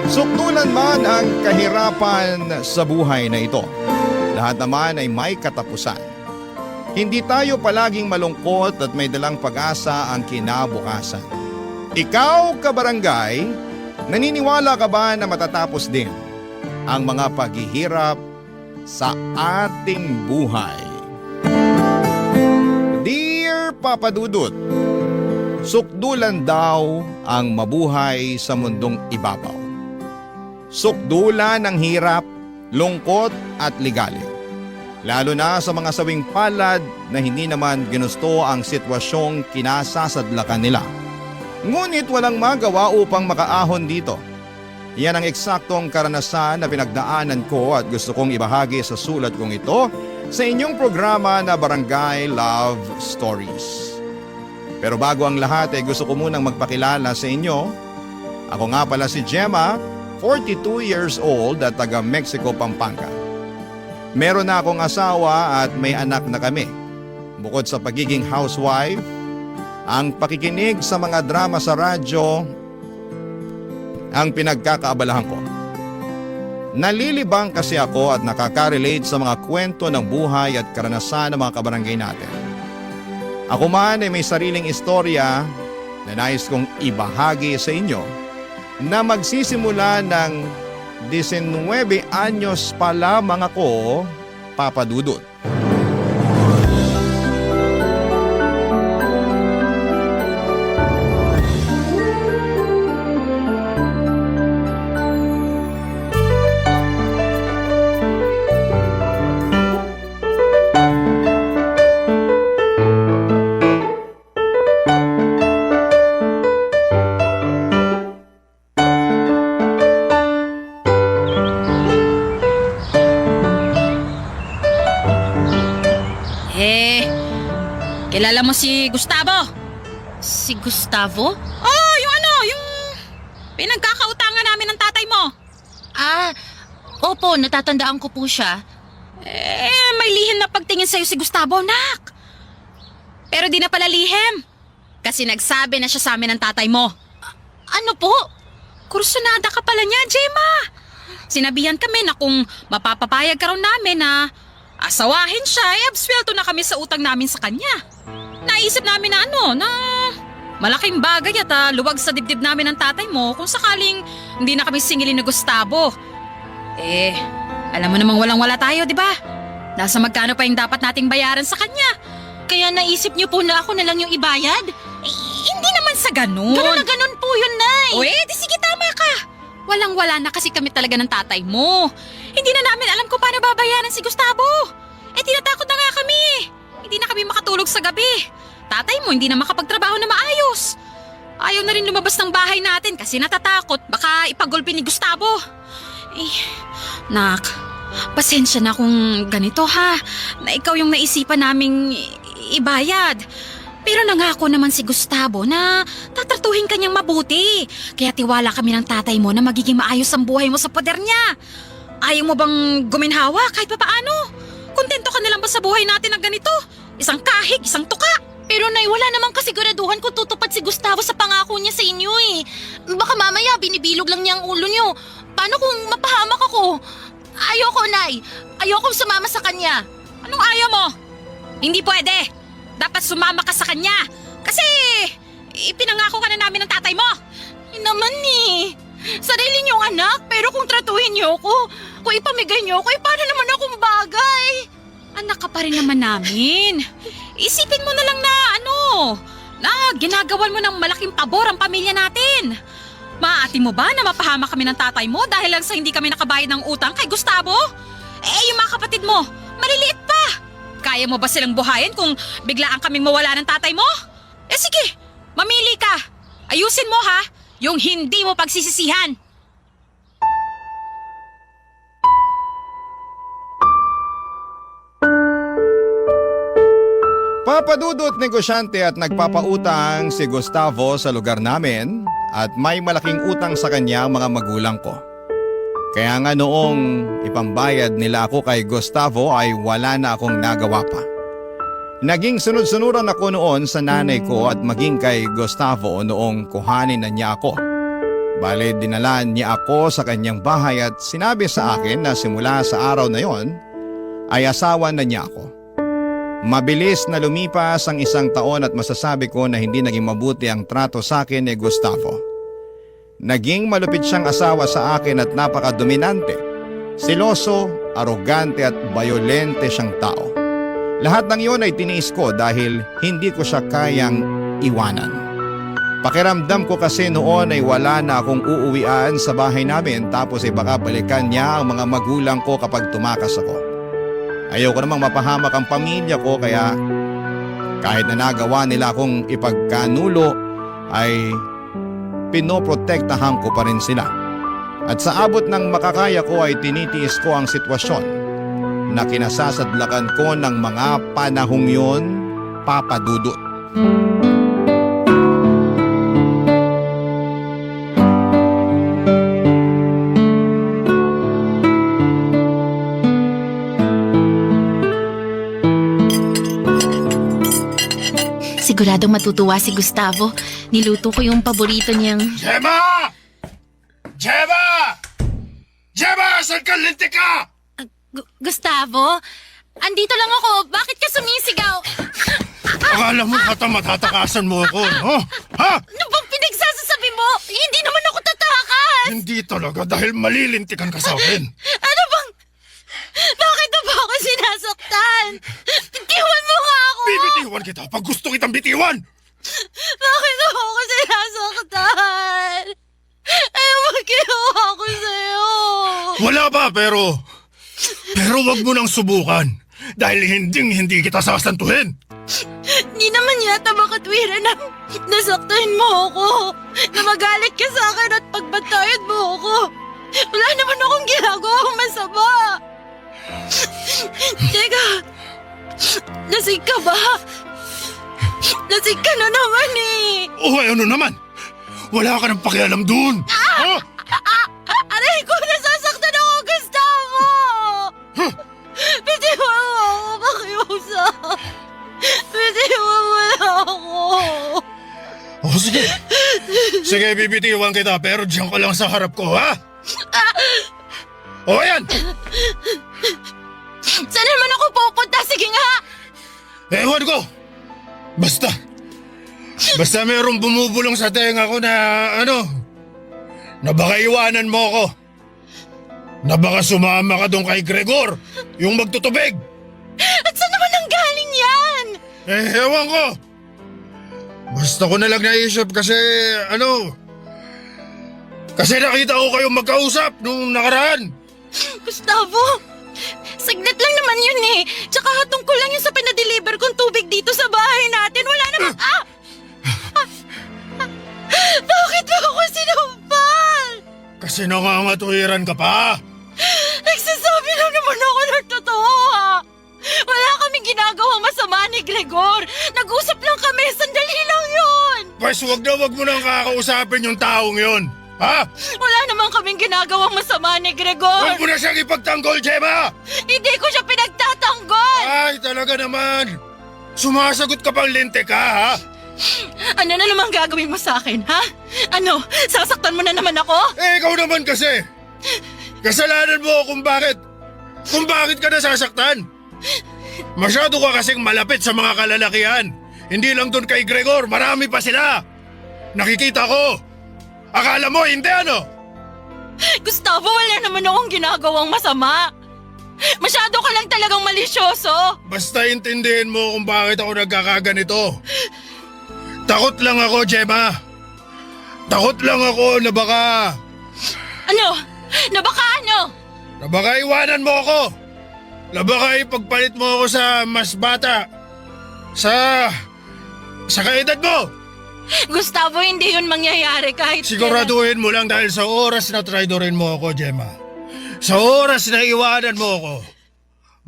Sukdulan man ang kahirapan sa buhay na ito, lahat naman ay may katapusan. Hindi tayo palaging malungkot at may dalang pag-asa ang kinabukasan. Ikaw, kabarangay, naniniwala ka ba na matatapos din ang mga paghihirap sa ating buhay? Dear Papa Dudut, sukdulan daw ang mabuhay sa mundong ibabaw. Sukdulan ng hirap, lungkot at ligalig. Lalo na sa mga sawing palad na hindi naman ginusto ang sitwasyong kinasasadlakan nila. Ngunit walang magawa upang makaahon dito. Yan ang eksaktong karanasan na pinagdaanan ko at gusto kong ibahagi sa sulat kong ito sa inyong programa na Barangay Love Stories. Pero bago ang lahat ay gusto ko munang magpakilala sa inyo. Ako nga pala si Gemma, 42 years old at taga Mexico, Pampanga. Meron na akong asawa at may anak na kami. Bukod sa pagiging housewife, ang pakikinig sa mga drama sa radyo ang pinagkakaabalahan ko. Nalilibang kasi ako at nakaka-relate sa mga kwento ng buhay at karanasan ng mga kabarangay natin. Ako man ay may sariling istorya na nais kong ibahagi sa inyo na magsisimula ng 19 anyos pa lamang ako, Papa Dudut. Kilala mo si Gustavo? Si Gustavo? Oh, yung pinagkakautangan namin ng tatay mo. Opo, natatandaan ko po siya. May lihim na pagtingin sa'yo si Gustavo, nak. Pero di na pala lihim. Kasi nagsabi na siya sa amin ng tatay mo. Ano po? Kursunada ka pala niya, Gemma. Sinabihan kami na kung mapapapayag ka raw namin na asawahin siya, abswelto na kami sa utang namin sa kanya. Naisip namin na malaking bagay at luwag sa dibdib namin ng tatay mo kung sakaling hindi na kami singilin ni Gustavo. Alam mo namang walang-wala tayo, di ba? Nasa magkano pa yung dapat nating bayaran sa kanya. Kaya naisip niyo po na ako na lang yung ibayad? Hindi naman sa ganun. Ganun na ganun po yun, Nay. Di sige, tama ka. Walang-wala na kasi kami talaga ng tatay mo. Hindi na namin alam kung paano babayaran si Gustavo. Tinatakot na nga kami. Hindi na kami makatulog sa gabi. Tatay mo hindi na makapagtrabaho na maayos. Ayaw na rin lumabas ng bahay natin kasi natatakot baka ipagulpi ni Gustavo. Nak, pasensya na kung ganito ha, na ikaw yung naisipan naming ibayad. Pero nangako naman si Gustavo na tatratuhin kanyang mabuti. Kaya tiwala kami ng tatay mo na magiging maayos ang buhay mo sa poder niya. Ayaw mo bang guminhawa kahit papaano? Kontento ka nilang ba sa buhay natin na ganito? Isang kahig, isang tuka. Pero Nay, wala namang kasiguraduhan kung tutupad si Gustavo sa pangako niya sa inyo eh. Baka mamaya binibilog lang niya ang ulo niyo. Paano kung mapahamak ako? Ayoko, Nay. Ayokong sumama sa kanya. Anong ayaw mo? Hindi pwede. Dapat sumama ka sa kanya. Kasi ipinangako ka na namin ng tatay mo. Naman eh. Sarili niyong anak, pero kung tratuhin niyo ako, kung ipamigay niyo ako, paano naman akong bagay? Anak ka pa rin naman namin. Isipin mo na lang na na ginagawan mo ng malaking pabor ang pamilya natin. Maaati mo ba na mapahama kami ng tatay mo dahil lang sa hindi kami nakabayad ng utang kay Gustavo? Yung mga kapatid mo, maliliit pa. Kaya mo ba silang buhayin kung biglaan kaming mawala ng tatay mo? Sige, mamili ka. Ayusin mo ha, yung hindi mo pagsisisihan. Papadudot negosyante at nagpapautang si Gustavo sa lugar namin at may malaking utang sa kanya ang mga magulang ko. Kaya nga noong ipambayad nila ako kay Gustavo ay wala na akong nagawa pa. Naging sunod-sunuran ako noon sa nanay ko at maging kay Gustavo noong kuhanin na niya ako. Bale, dinala niya ako sa kanyang bahay at sinabi sa akin na simula sa araw na yon ay asawa na niya ako. Mabilis na lumipas ang 1 taon at masasabi ko na hindi naging mabuti ang trato sa akin ni Gustavo. Naging malupit siyang asawa sa akin at napakadominante. Seloso, arogante at bayolente siyang tao. Lahat ng iyon ay tiniis ko dahil hindi ko siya kayang iwanan. Pakiramdam ko kasi noon ay wala na akong uuwian sa bahay namin tapos ay baka balikan niya ang mga magulang ko kapag tumakas ako. Ayoko namang mapahamak ang pamilya ko kaya kahit na nagawa nila akong ipagkanulo ay pinoprotektahan ko pa rin sila. At sa abot ng makakaya ko ay tinitiis ko ang sitwasyon na kinasasadlakan ko ng mga panahong yon, Papa Dudut. Siguradong matutuwa si Gustavo. Niluto ko yung paborito niyang... Gemma! Gemma! Gemma! Saan ka? Lintik ka! Gustavo? Andito lang ako. Bakit ka sumisigaw? Akala mo matatakasan mo ako, no? Ha? Ano bang pinagsasasabi mo? Hindi naman ako tatakas! Hindi talaga dahil malilintikan ka sa akin. Ano bang... Bakit na ba ako sinasaktan? Bitiwan mo nga ako! Bibitiwan kita pag gusto kitang bitiwan! Bakit na ako sinasaktan? Eh, magkihawa ako sa'yo! Wala ba pero wag mo nang subukan dahil hindi kita sasantuhin. Di naman yata makatwiran na nasaktan mo ako. Na magalit ka sa akin at pagbantayan mo ako. Wala naman akong ginagawang masama. Teka, lasing ka ba? Lasing ka na naman eh. O ano naman? Wala ka nang pakialam dun. Ha? Aray ko, nasasaktan ako, Gustavo! Huh? Bitiwan mo ako, pakiusap. Bitiwan mo na ako. O sige. Sige, bibitiwan kita pero diyan ka lang sa harap ko, ha? O ayan! Saan naman ako pupunta? Sige nga! Ewan ko! Basta merong bumubulong sa tenga ko na na baka iwanan mo ako. Na baka sumama ka doon kay Gregor, yung magtutubig. At saan naman ang galing yan? Ewan ko. Basta ko na lang naisip kasi kasi nakita ko kayong magkausap nung nakaraan. Gustavo, saglit lang naman yun eh. Tsaka hatong ko lang yun sa pinadeliver kong tubig dito sa bahay natin. Wala namang... Bakit mo ako sinumpal? Kasi nangangatuwiran ka pa. Nagsasabi lang naman ako ng totoo ha. Wala kaming ginagawang masama ni Gregor. Nag-usap lang kami, sandali lang yun. Pues wag mo nang kakausapin yung taong yun. Ha? Wala naman kaming ginagawang masama ni Gregor. Huwag mo na siyang ipagtanggol, Gemma! Hindi ko siya pinagtatanggol. Ay, talaga naman. Sumasagot ka pang linte ka, ha? Ano na naman gagawin mo sa akin, ha? Ano, sasaktan mo na naman ako? Eh, ikaw naman kasi. Kasalanan mo kung bakit ka nasasaktan. Masyado ka kasing malapit sa mga kalalakihan. Hindi lang doon kay Gregor, marami pa sila. Nakikita ko. Akala mo, hindi ano? Gustavo, wala naman akong ginagawang masama. Masyado ka lang talagang malisyoso. Basta intindihin mo kung bakit ako nagkakaganito. Takot lang ako, Gemma. Takot lang ako na baka... Ano? Na baka ano? Na baka iwanan mo ako. Na baka ipagpalit mo ako sa mas bata. Sa kaedad mo. Gustavo, hindi yun mangyayari kahit... Siguraduhin mo lang dahil sa oras na traidorin mo ako, Gemma. Sa oras na iwanan mo ako,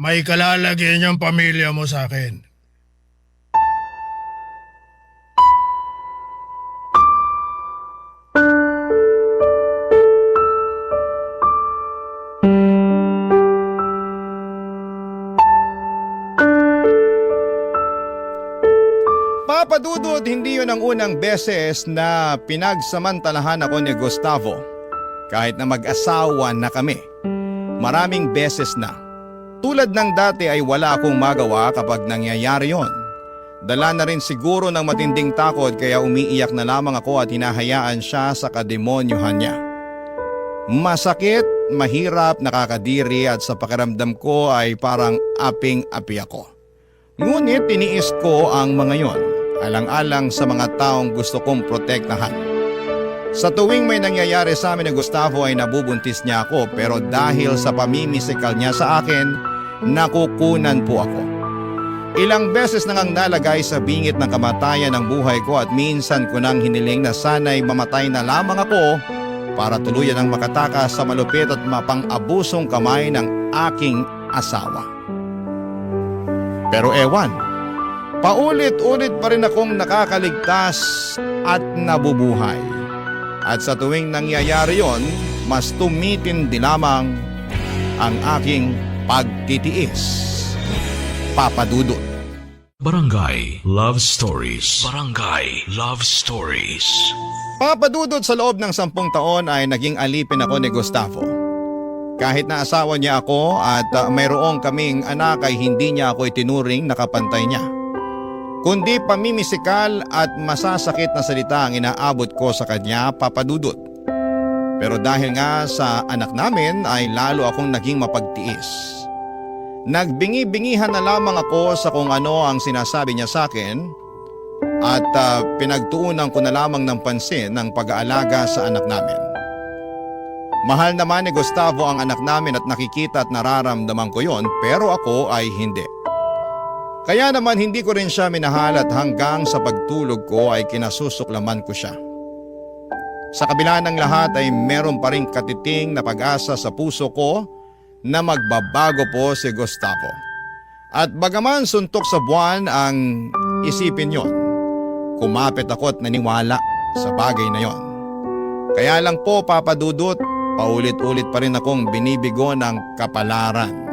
may kalalagyan niyang pamilya mo sa akin. Papa Dudut, hindi yun ang unang beses na pinagsamantalahan ako ni Gustavo. Kahit na mag-asawa na kami. Maraming beses na. Tulad ng dati ay wala akong magawa kapag nangyayari yon. Dala na rin siguro ng matinding takot kaya umiiyak na lamang ako at hinahayaan siya sa kademonyohan niya. Masakit, mahirap, nakakadiri at sa pakiramdam ko ay parang aping-api ako. Ngunit tiniis ko ang mga yon, alang-alang sa mga taong gusto kong protektahan. Sa tuwing may nangyayari sa amin ni Gustavo ay nabubuntis niya ako pero dahil sa pamimisikal niya sa akin, nakukunan po ako. Ilang beses na ngang nalagay sa bingit ng kamatayan ng buhay ko at minsan ko nang hiniling na sana'y mamatay na lamang ako para tuluyan ang makatakas sa malupit at mapang-abusong kamay ng aking asawa. Pero ewan, paulit-ulit pa rin akong nakakaligtas at nabubuhay. At sa tuwing nangyayari yon, mas tumitindi lamang ang aking pagtitiis. Papa Dudut. Barangay Love Stories. Barangay Love Stories. Papa Dudut, sa loob ng 10 taon ay naging alipin ako ni Gustavo. Kahit na asawa niya ako at mayroong kaming anak ay hindi niya ako itinuring na kapantay niya. Kundi pamimisikal at masasakit na salita ang inaabot ko sa kanya, Papa Dudut. Pero dahil nga sa anak namin ay lalo akong naging mapagtiis. Nagbingi-bingihan na lamang ako sa kung ano ang sinasabi niya sa akin at pinagtuunan ko na lamang ng pansin ang pag-aalaga sa anak namin. Mahal naman ni Gustavo ang anak namin at nakikita at nararamdaman ko yon pero ako ay hindi. Kaya naman hindi ko rin siya minahal at hanggang sa pagtulog ko ay kinasusuklaman ko siya. Sa kabila ng lahat ay meron pa rin katiting na pag-asa sa puso ko na magbabago po si Gustavo. At bagaman suntok sa buwan ang isipin yon, kumapit ako at naniwala sa bagay na yon. Kaya lang po, Papa Dudut, paulit-ulit pa rin akong binibigo ng kapalaran.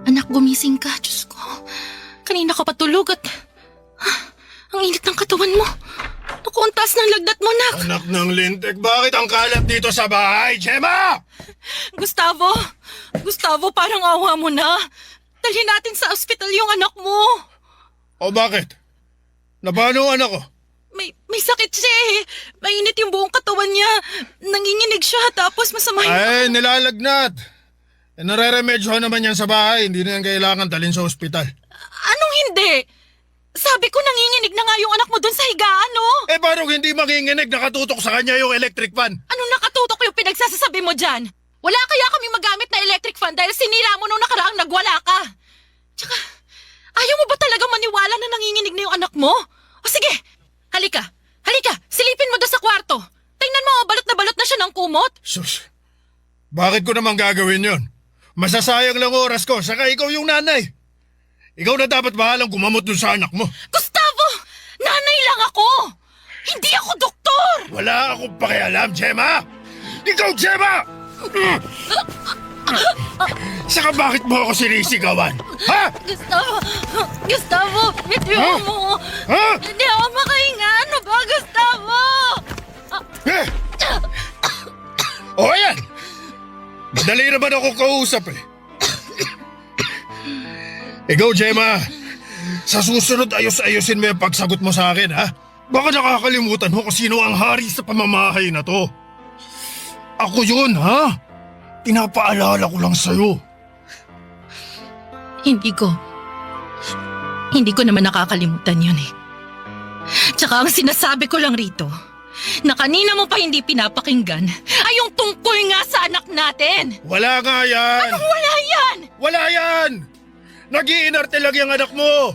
Anak, gumising ka. Diyos ko, kanina ka patulog at ang init ng katawan mo. Naku, ang taas ng lagnat mo, Nak. Anak ng lintik, bakit ang kalat dito sa bahay, Gemma? Gustavo, parang awa mo na. Dalhin natin sa ospital yung anak mo. O bakit? Napano ang anak ko? May sakit siya eh. Mainit yung buong katawan niya. Nanginginig siya tapos masama yung... Ay, nilalagnat. Nareremedyohan naman yan sa bahay. Hindi na yan kailangan dalhin sa ospital. Anong hindi? Sabi ko nanginginig na nga yung anak mo dun sa higaan, no? Eh, paano hindi manginginig? Nakatutok sa kanya yung electric fan. Anong nakatutok yung pinagsasasabi mo dyan? Wala kaya kami magamit na electric fan dahil sinira mo nung nakaraang nagwala ka. Tsaka, ayaw mo ba talaga maniwala na nanginginig na yung anak mo? O sige, halika, silipin mo doon sa kwarto. Tingnan mo, balot na siya ng kumot. Sus, bakit ko naman gagawin yon? Masasayang lang oras ko, saka ikaw yung nanay. Ikaw na dapat bahalang gumamot dun sa anak mo. Gustavo! Nanay lang ako! Hindi ako doktor! Wala akong pakialam, Gemma! Ikaw, Gemma! Saka bakit mo ako sinisigawan? Ha? Gustavo, bitiwan mo! Ha? Hindi ako makahinga! Ano ba, Gustavo? Eh! O, ayan! Madali naman ako kausap eh. Ikaw, Gemma, sa susunod ayos-ayusin mo yung pagsagot mo sa akin, ha? Baka nakakalimutan mo kung sino ang hari sa pamamahay na to. Ako yun, ha? Pinapaalala ko lang sa'yo. Hindi ko naman nakakalimutan yun eh. Tsaka ang sinasabi ko lang rito, na kanina mo pa hindi pinapakinggan, ay yung tungkol nga sa anak natin. Wala nga yan! Anong wala yan? Wala yan! Nag-iinarte lang yung anak mo.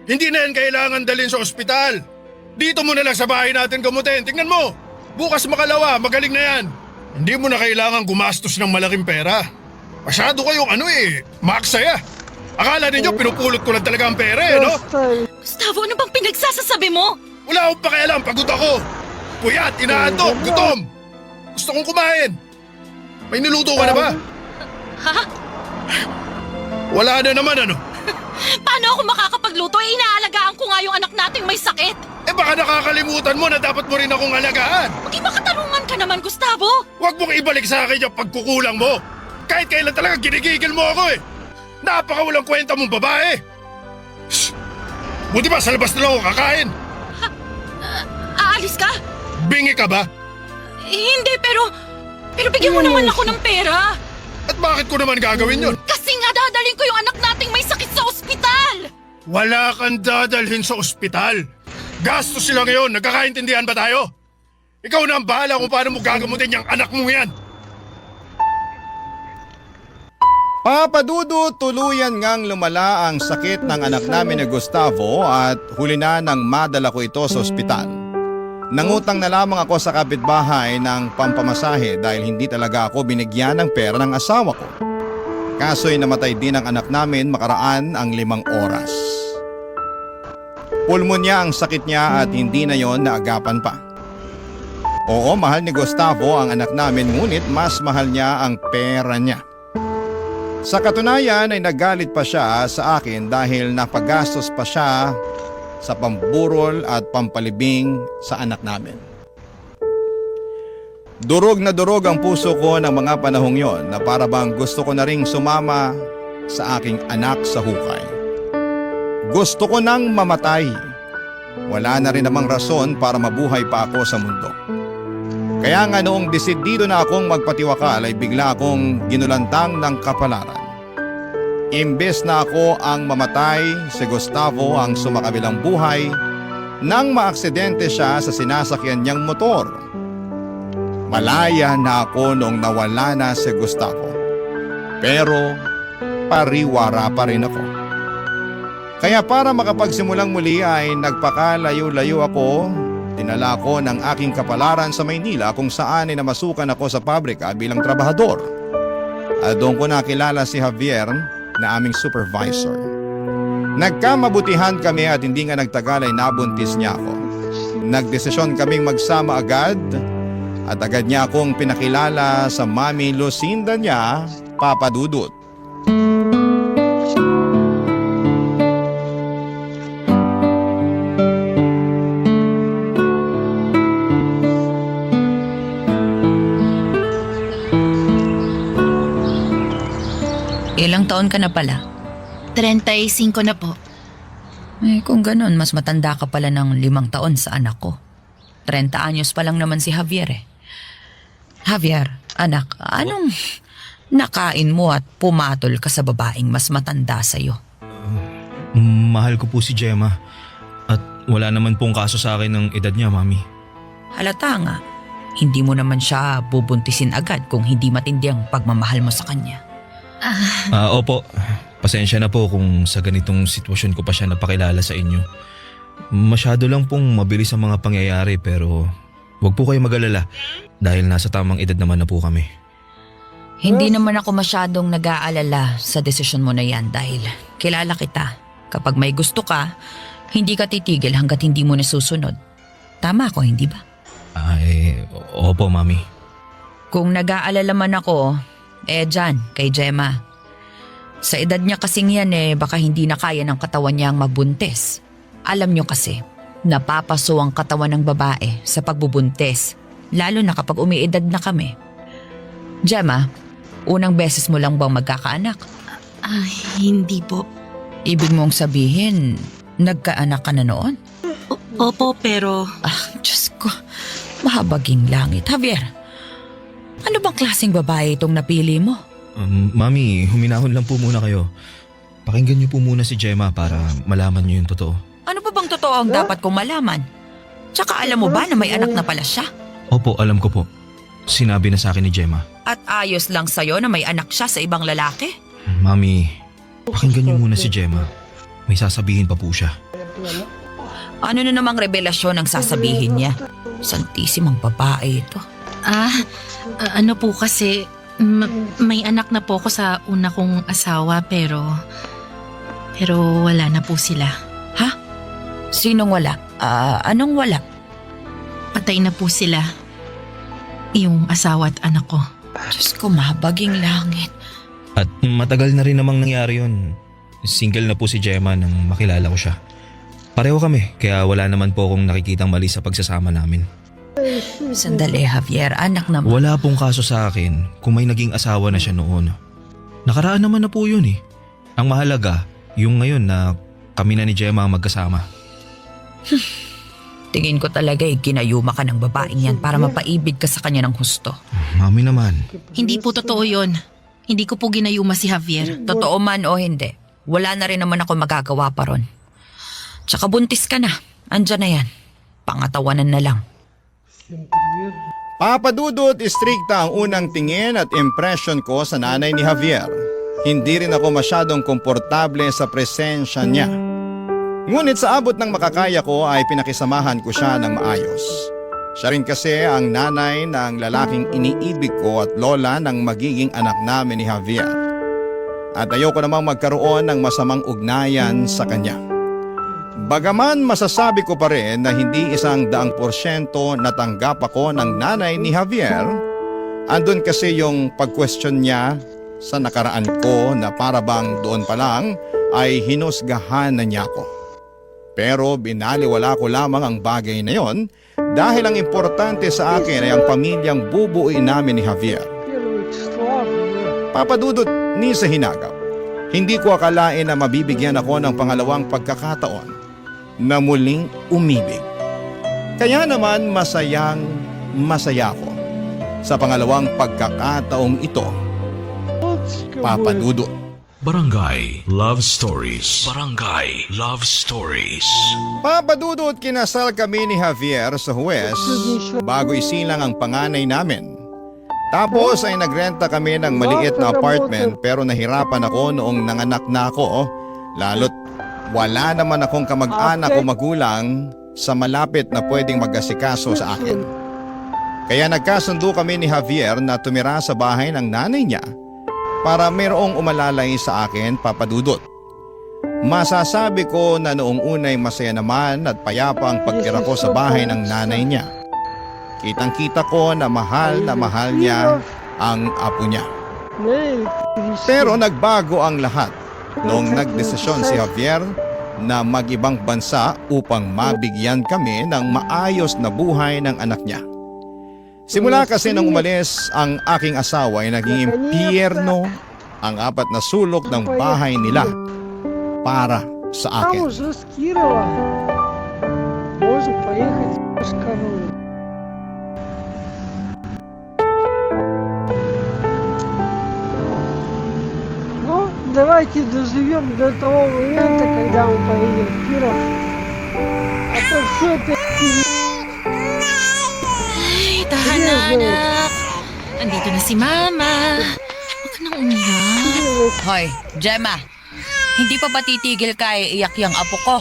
Hindi na yan kailangan dalhin sa ospital. Dito mo na lang sa bahay natin gamutin. Tingnan mo, bukas makalawa, magaling na yan. Hindi mo na kailangan gumastos ng malaking pera. Masyado kayong maksaya. Akala ninyo pinupulot ko lang talaga ang pera eh, no? Gustavo, ano bang pinagsasasabi mo? Wala akong pakialam, pagod ako. Puyat, inaantok, gutom. Gusto kong kumain. May niluto ka na ba? Ha? Wala na naman ano. Paano ako makakapagluto? Inaalagaan ko nga yung anak nating may sakit. Eh baka nakakalimutan mo na dapat mo rin akong alagaan. Di ba katarungan ka naman, Gustavo? Huwag mong ibalik sa akin yung pagkukulang mo. Kahit kailan talaga ginigigil mo ako eh. Napakawalang kwenta mong babae. Shh! Buti ba sa labas na lang ako kakain? Aalis ka? Bingi ka ba? Hindi, pero bigyan mo naman ako ng pera. At bakit ko naman gagawin yun? Kasi nga dadalhin ko yung anak nating may sakit sa ospital. Wala kang dadalhin sa ospital. Gastos sila ngayon. Nagkakaintindihan ba tayo? Ikaw na ang bahala kung paano mo gagamutin yung anak mo yan. Papadudo, tuluyan ngang lumala ang sakit ng anak namin ni Gustavo at huli na nang madala ko ito sa ospital. Nangutang na lamang ako sa kapitbahay ng pampamasahe dahil hindi talaga ako binigyan ng pera ng asawa ko. Kaso'y namatay din ang anak namin makaraan ang 5 oras. Pulmonya ang sakit niya at hindi na yon naagapan pa. Oo, mahal ni Gustavo ang anak namin ngunit mas mahal niya ang pera niya. Sa katunayan ay nagalit pa siya sa akin dahil napagastos pa siya sa pamburol at pampalibing sa anak namin. Durog na durog ang puso ko ng mga panahong yon na para bang gusto ko na ring sumama sa aking anak sa hukay. Gusto ko nang mamatay. Wala na rin namang rason para mabuhay pa ako sa mundo. Kaya nga noong desidido na akong magpatiwakal ay bigla akong ginulantang ng kapalaran. Imbes na ako ang mamatay, si Gustavo ang sumakabilang buhay nang maaksidente siya sa sinasakyan niyang motor. Malaya na ako noong nawala na si Gustavo. Pero pariwara pa rin ako. Kaya para makapagsimulang muli ay nagpakalayo-layo ako. Dinala ko ng aking kapalaran sa Maynila kung saan ay namasukan ako sa pabrika bilang trabahador. At doon ko nakilala si Javier na aming supervisor. Nagkamabutihan kami at hindi nga nagtagal ay nabuntis niya ako. Nagdesisyon kaming magsama agad at agad niya akong pinakilala sa Mami Lucinda niya, Papa Dudut. Ilang taon ka na pala? 35 na po. Kung ganun, mas matanda ka pala ng 5 taon sa anak ko. 30 anyos pa lang naman si Javier eh. Javier, anak, anong nakain mo at pumatol ka sa babaeng mas matanda sa'yo? Mahal ko po si Gemma. At wala naman pong kaso sa akin ng edad niya, Mami. Halata nga, hindi mo naman siya bubuntisin agad kung hindi matindi ang pagmamahal mo sa kanya. Opo. Pasensya na po kung sa ganitong sitwasyon ko pa siya napakilala sa inyo. Masyado lang pong mabilis ang mga pangyayari pero wag po kayo mag-alala dahil nasa tamang edad naman na po kami. Hindi naman ako masyadong nag-aalala sa desisyon mo na yan dahil kilala kita. Kapag may gusto ka, hindi ka titigil hanggat hindi mo nasusunod. Tama ako, hindi ba? Opo, Mami. Kung nag-aalala man ako, dyan, kay Gemma. Sa edad niya kasing yan baka hindi na kaya ng katawan niya ang magbuntis. Alam niyo kasi, napapaso ang katawan ng babae sa pagbubuntis, lalo na kapag umiedad na kami. Gemma, unang beses mo lang bang magkakaanak? Hindi po. Ibig mong sabihin, nagkaanak ka na noon? Opo, pero... Diyos ko, mahabaging langit. Javier, ano bang klaseng babae itong napili mo? Mami, huminahon lang po muna kayo. Pakinggan niyo po muna si Gemma para malaman niyo yung totoo. Ano pa bang totoo ang dapat kong malaman? Tsaka alam mo ba na may anak na pala siya? Opo, alam ko po. Sinabi na sa akin ni Gemma. At ayos lang sa'yo na may anak siya sa ibang lalaki? Mami, pakinggan niyo muna si Gemma. May sasabihin pa po siya. Ano na namang revelasyon ang sasabihin niya? Santisimang babae ito. Ano po kasi, may anak na po ako sa una kong asawa pero Pero wala na po sila. Sinong wala? Anong wala? Patay na po sila. Yung asawa at anak ko. Diyos ko, mabaging langit. At matagal na rin namang nangyari yun. Single na po si Gemma nang makilala ko siya. Pareho kami, kaya wala naman po akong nakikitang mali sa pagsasama namin. Sandali, Javier. Anak naman. Wala pong kaso sa akin kung may naging asawa na siya noon. Nakaraan naman na po yun eh. Ang mahalaga, yung ngayon na kami na ni Gemma ang magkasama. Tingin ko talaga ginayuma ka ng babaeng yan para mapaibig ka sa kanya ng husto. Mami naman. Hindi po totoo yon. Hindi ko po ginayuma si Javier. Totoo man o hindi, wala na rin naman ako magagawa pa ron. Tsaka buntis ka na. Andyan na yan. Pangatawanan na lang. Papa Dudut, istrikta ang unang tingin at impression ko sa nanay ni Javier. Hindi rin ako masyadong komportable sa presensya niya. Ngunit sa abot ng makakaya ko ay pinakisamahan ko siya ng maayos. Siya rin kasi ang nanay ng lalaking iniibig ko at lola ng magiging anak namin ni Javier. At ayoko namang magkaroon ng masamang ugnayan sa kanya. Bagaman masasabi ko pa rin na hindi 100% natanggap ako ng nanay ni Javier, andun kasi yung pag-question niya sa nakaraan ko na para bang doon pa lang ay hinusgahan na niya ako. Pero binaliwala ko lamang ang bagay na yon dahil ang importante sa akin ay ang pamilyang bubuuin namin ni Javier. Papa Dudut, ni sa hinagap, hindi ko akalain na mabibigyan ako ng pangalawang pagkakataon na muling umibig. Kaya naman masaya ako sa pangalawang pagkakataong ito, Papa Dudut. Barangay Love Stories. Barangay Love Stories. Papa Dudut, kinasal kami ni Javier sa Huwes bago isilang ang panganay namin. Tapos ay nagrenta kami ng maliit na apartment pero nahirapan ako noong nanganak na ako, lalo't wala naman akong kamag-anak o magulang sa malapit na pwedeng mag-asikaso sa akin. Kaya nagkasundo kami ni Javier na tumira sa bahay ng nanay niya para mayroong umalalay sa akin, Papa Dudut. Masasabi ko na noong unay masaya naman at payapa ang pagtira ko sa bahay ng nanay niya. Kitang-kita ko na mahal niya ang apo niya. Pero nagbago ang lahat noong nagdesisyon si Javier na mag-ibang bansa upang mabigyan kami ng maayos na buhay ng anak niya. Simula kasi nang umalis ang aking asawa ay naging impyerno ang 4 na sulok ng bahay nila para sa akin. Там уже с Кирова можно поехать с коровой. Ну, давайте доживем до того момента, когда мы поедем в Киров. А то все это Ay, tahan na, anak. Andito na si Mama. Huwag ka nang umiyak. Hoy, Gemma. Hindi pa ba titigil ka iiyak yung apo ko?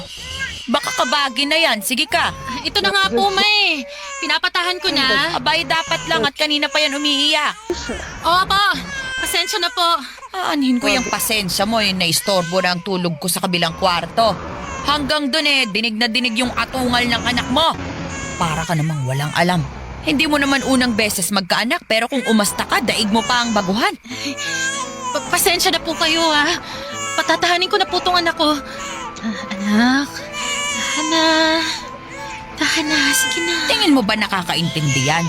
Baka kabagi na yan. Sige ka. Ito na nga po, May. Pinapatahan ko na. Abay, dapat lang at kanina pa yan umiiyak. Opo, pasensya na po. Aanhin ko yung pasensya mo yung naistorbo na ang tulog ko sa kabilang kwarto. Hanggang dun dinig na dinig yung atungal ng anak mo. Para ka namang walang alam. Hindi mo naman unang beses magkaanak pero kung umasta ka, daig mo pa ang baguhan. Pasensya na po kayo, ha. Patatahanin ko na po tong anak ko. Anak, tahan na, sige na. Tingin mo ba nakakaintindihan?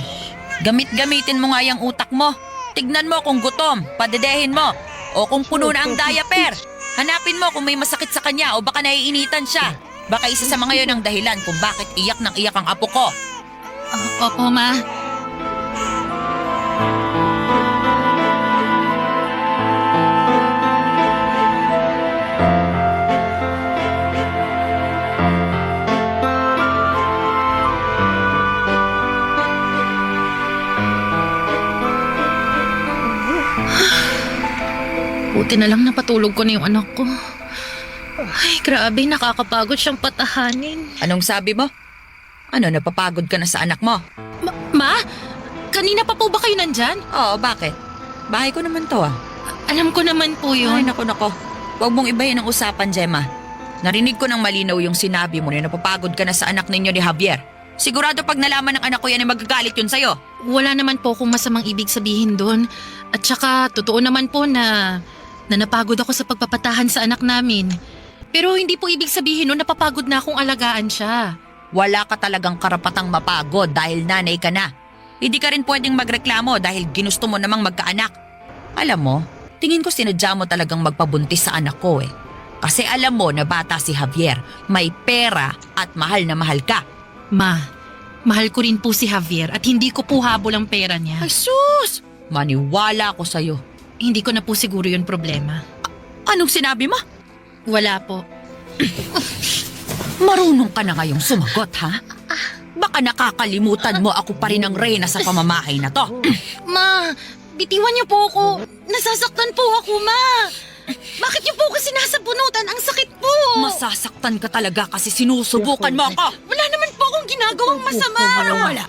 Gamit-gamitin mo nga yung utak mo. Tignan mo kung gutom, padedehin mo. O kung puno na ang diaper. Hanapin mo kung may masakit sa kanya o baka naiinitan siya. Baka isa sa mga yon ang dahilan kung bakit iyak ng iyak ang apo ko. Opo, Ma. Buti na lang napatulog ko na yung anak ko. Ay, grabe, nakakapagod siyang patahanin. Anong sabi mo? Ano, napapagod ka na sa anak mo? Ma? Kanina pa po ba kayo nandyan? Oo, bakit? Bahay ko naman to ah. Alam ko naman po Ay, yun. nako. Huwag mong ibahin ang usapan, Gemma. Narinig ko ng malinaw yung sinabi mo na napapagod ka na sa anak ninyo ni Javier. Sigurado pag nalaman ng anak ko yan ay magagalit yun sa'yo. Wala naman po akong masamang ibig sabihin doon. At saka, totoo naman po na napagod ako sa pagpapatahan sa anak namin. Pero hindi po ibig sabihin nun napapagod na akong alagaan siya. Wala ka talagang karapatang mapagod dahil nanay ka na. Hindi ka rin pwedeng magreklamo dahil ginusto mo namang magkaanak. Alam mo, tingin ko sinadya mo talagang magpabuntis sa anak ko eh. Kasi alam mo na bata si Javier, may pera at mahal na mahal ka. Ma, mahal ko rin po si Javier at hindi ko po habol ang pera niya. Ay sus! Maniwala ako sa'yo. Hindi ko na po siguro yun problema. Anong sinabi mo? Wala po. Marunong ka na ngayong sumagot, ha? Baka nakakalimutan mo ako pa rin ang reyna sa pamamahay na to. Ma, bitiwan niyo po ako. Nasasaktan po ako, Ma. Bakit niyo po ako sinasabunutan? Ang sakit po. Masasaktan ka talaga kasi sinusubukan mo ako. Wala naman po akong ginagawang masama. Wala.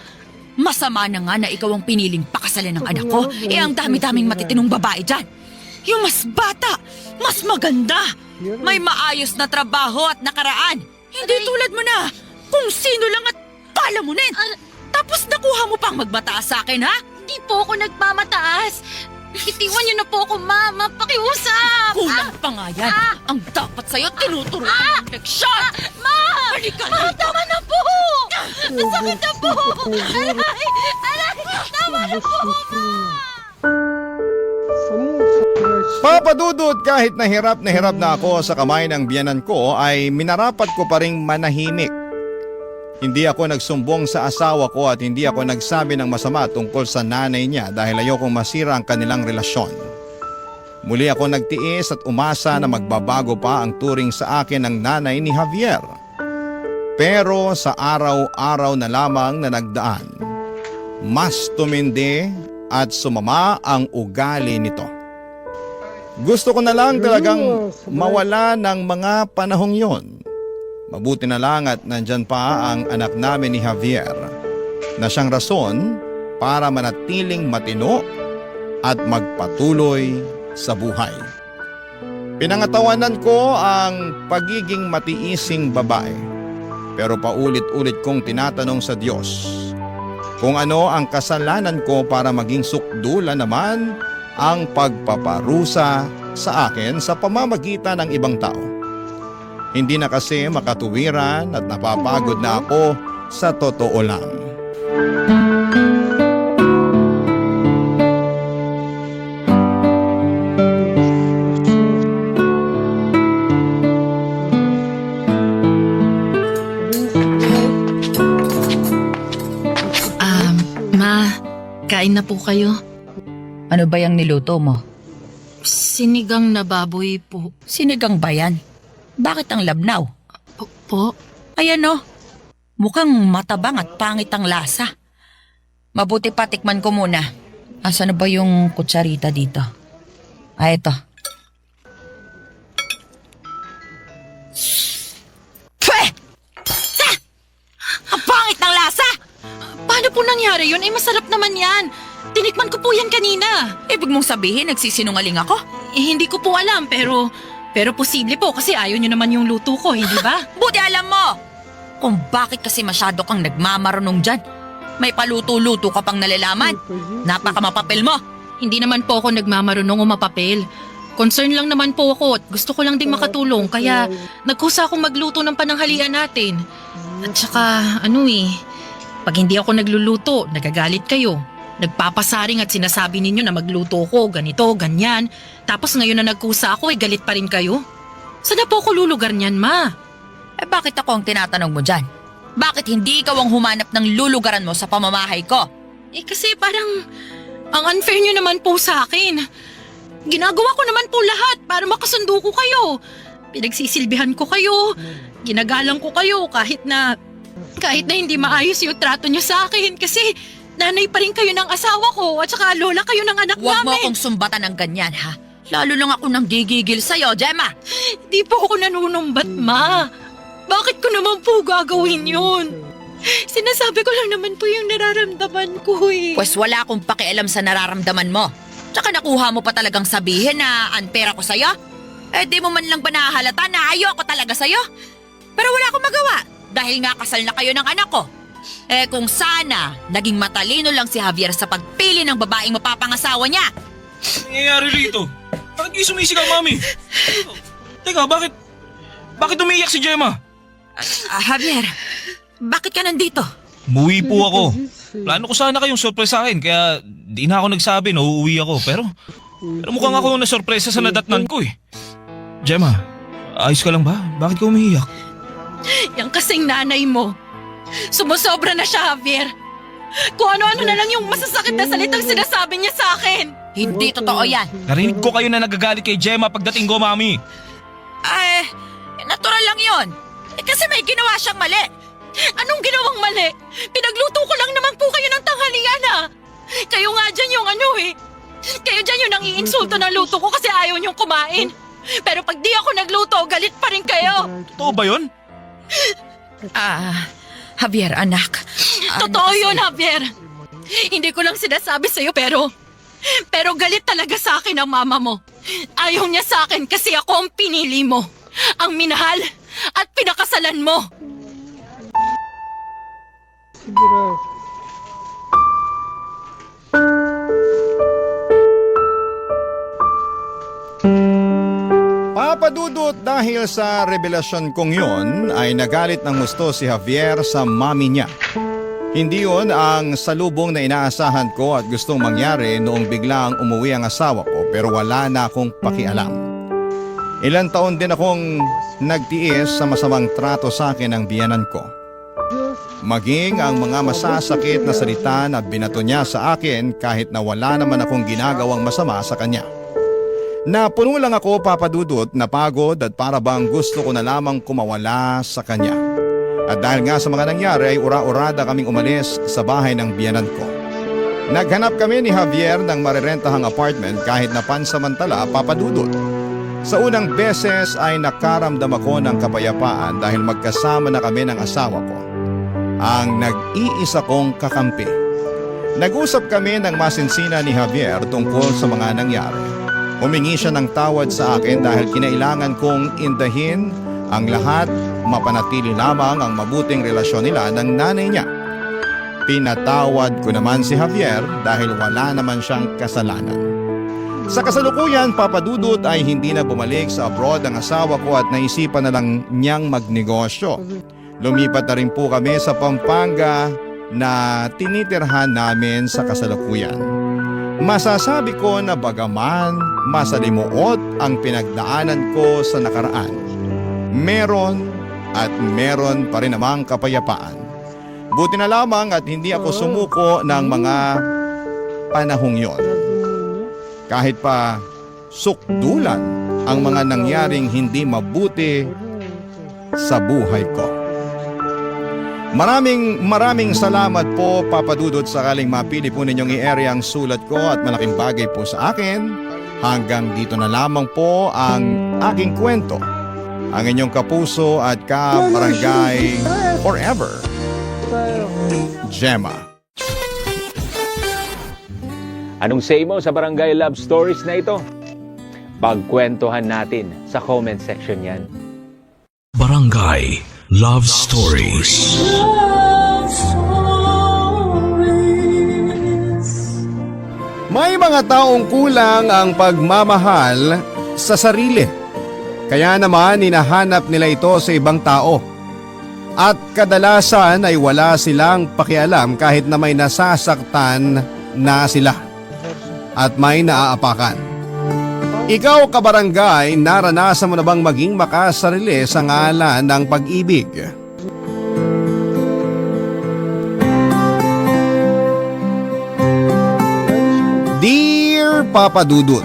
Masama na nga na ikaw ang piniling pakasalan ng anak ko. Eh ang dami-daming matitinong babae dyan. Yung mas bata, mas maganda. May maayos na trabaho at nakaraan. Hindi tulad mo na kung sino lang at palamunin. Tapos nakuha mo pang magmataas sa akin, ha? Hindi po ako nagmamataas. Itiwan niyo na po ako, Mama. Pakiusap. Kulang pa nga yan. Ang dapat sa'yo, tinuturuan ng leksyon. Ma! Halika na. Tama na po! Masakit na po! Aray! Aray! Tama na po! Papa Dudut, kahit na hirap na ako sa kamay ng biyanan ko ay minarapat ko pa ring manahimik. Hindi ako nagsumbong sa asawa ko at hindi ako nagsabi ng masama tungkol sa nanay niya dahil ayokong masira ang kanilang relasyon. Muli ako nagtiis at umasa na magbabago pa ang turing sa akin ng nanay ni Javier. Pero sa araw-araw na lamang na nagdaan, mas tumindi at sumama ang ugali nito. Gusto ko na lang talagang mawala ng mga panahong yon. Mabuti na lang at nandyan pa ang anak namin ni Javier na siyang rason para manatiling matino at magpatuloy sa buhay. Pinangatawanan ko ang pagiging matiising babae pero paulit-ulit kong tinatanong sa Diyos kung ano ang kasalanan ko para maging sukdula naman ang pagpaparusa sa akin sa pamamagitan ng ibang tao. Hindi na kasi makatuwiran at napapagod na ako sa totoo lang. Ma, kain na po kayo. Ano ba yung niluto mo? Sinigang na baboy po. Sinigang ba yan? Bakit ang labnaw? Po? Ayan o. Mukhang matabang at pangit ang lasa. Mabuti pa tikman ko muna. Asa na ba yung kutsarita dito? Ito. Pweh! Ah! Ang pangit ng lasa! Paano po nangyari yun? Masarap naman yan. Tinikman ko po yan kanina. Ibig mong sabihin nagsisinungaling ako? Hindi ko po alam pero posible po kasi ayaw nyo naman yung luto ko, hindi ba? Buti alam mo! Kung bakit kasi masyado kang nagmamarunong dyan. May paluto-luto ka pang nalalaman. Napakamapapel mo. Hindi naman po ako nagmamarunong o mapapel. Concern lang naman po ako at gusto ko lang ding makatulong kaya nagkusa akong magluto ng pananghalian natin. At saka pag hindi ako nagluluto, nagagalit kayo. Nagpapasaring at sinasabi ninyo na magluto ko, ganito, ganyan. Tapos ngayon na nagkusa ako, galit pa rin kayo? Saan na po ako lulugar niyan, Ma? Bakit ako ang tinatanong mo dyan? Bakit hindi ikaw ang humanap ng lulugaran mo sa pamamahay ko? Kasi parang ang unfair nyo naman po sa akin. Ginagawa ko naman po lahat para makasundo ko kayo. Pinagsisilbihan ko kayo. Ginagalang ko kayo kahit na hindi maayos yung trato nyo sa akin kasi nanay pa rin kayo ng asawa ko at saka lola kayo ng anak Huwag mo namin. akong sumbatan ng ganyan, ha? Lalo lang ako nang gigigil sa'yo, Gemma. Di po ako nanunumbat, Ma. Bakit ko naman po gagawin yun? Sinasabi ko lang naman po yung nararamdaman ko eh. Pues wala akong pakialam sa nararamdaman mo. Tsaka nakuha mo pa talagang sabihin na unfair ako sa'yo? Eh di mo man lang ba nahahalata na ayoko talaga sa'yo? Pero wala akong magawa dahil nga kasal na kayo ng anak ko. Eh kung sana, naging matalino lang si Javier sa pagpili ng babaeng mapapangasawa niya. Nangyayari rito? Bakit kayo sumisigaw, Mami? Teka, bakit umiiyak si Gemma? Javier, bakit ka nandito? Muwi po ako. Plano ko sana kayong sorpresahin kaya di na ako nagsabi na uuwi ako pero mukhang ako na sorpresa sa nadatnan ko eh. Gemma, ayos ka lang ba? Bakit ka umiiyak? Yang kasing nanay mo. Sumusobra na siya, Javier. Kung ano-ano na lang yung masasakit na salitang sinasabi niya sa akin. Hindi totoo yan. Narinig ko kayo na nagagalit kay Gemma pagdating ko, Mami. Ay, natural lang yon. Eh, kasi may ginawa siyang mali. Anong ginawang mali? Pinagluto ko lang naman po kayo ng tanghalian ah. Kayo nga dyan yung ano eh. Kayo dyan yung nang-iinsulto ng luto ko kasi ayaw niyong kumain. Pero pag di ako nagluto, galit pa rin kayo. Totoo ba yun? Javier, anak. Totoo yun, Javier. Hindi ko lang sinasabi sa'yo pero galit talaga sa akin ang mama mo. Ayaw niya sa akin kasi ako ang pinili mo. Ang minahal at pinakasalan mo. Siguro. Papadudot dahil sa revelasyon kong yon ay nagalit ng gusto si Javier sa mami niya. Hindi yon ang salubong na inaasahan ko at gustong mangyari noong biglang umuwi ang asawa ko pero wala na akong pakialam. Ilang taon din akong nagtiis sa masamang trato sa akin ng biyanan ko. Maging ang mga masasakit na salita na binato niya sa akin kahit na wala naman akong ginagawang masama sa kanya. Napuno lang ako, Papadudot, napagod at para bang gusto ko na lamang kumawala sa kanya. At dahil nga sa mga nangyari ay ura-urada kaming umalis sa bahay ng biyanan ko. Naghanap kami ni Javier ng marirentahang apartment kahit na pansamantala, Papadudot. Sa unang beses ay nakaramdam ako ng kapayapaan dahil magkasama na kami ng asawa ko. Ang nag-iisa kong kakampi. Nag-usap kami ng masinsina ni Javier tungkol sa mga nangyari. Humingi siya ng tawad sa akin dahil kinailangan kong indahin ang lahat, mapanatili lamang ang mabuting relasyon nila ng nanay niya. Pinatawad ko naman si Javier dahil wala naman siyang kasalanan. Sa kasalukuyan, Papadudot, ay hindi na bumalik sa abroad ang asawa ko at naisipan na lang niyang magnegosyo. Lumipat na rin po kami sa Pampanga na tinitirhan namin sa kasalukuyan. Masasabi ko na bagaman masalimuot ang pinagdaanan ko sa nakaraan, meron pa rin namang kapayapaan. Buti na lamang at hindi ako sumuko ng mga panahong yon. Kahit pa sukdulan ang mga nangyaring hindi mabuti sa buhay ko. Maraming salamat po, Papadudot, sakaling mapili po ninyong i-area ang sulat ko at malaking bagay po sa akin. Hanggang dito na lamang po ang aking kwento. Ang inyong kapuso at kabarangay forever, Gemma. Anong say mo sa Barangay Love Stories na ito? Pagkwentuhan natin sa comment section yan. Barangay Love Stories. May mga taong kulang ang pagmamahal sa sarili. Kaya naman hinahanap nila ito sa ibang tao. At kadalasan ay wala silang pakialam kahit na may nasasaktan na sila. At may naaapakan. Ikaw, kabarangay, naranasan mo na bang maging makasarili sa ngalan ng pag-ibig? Dear Papadudot,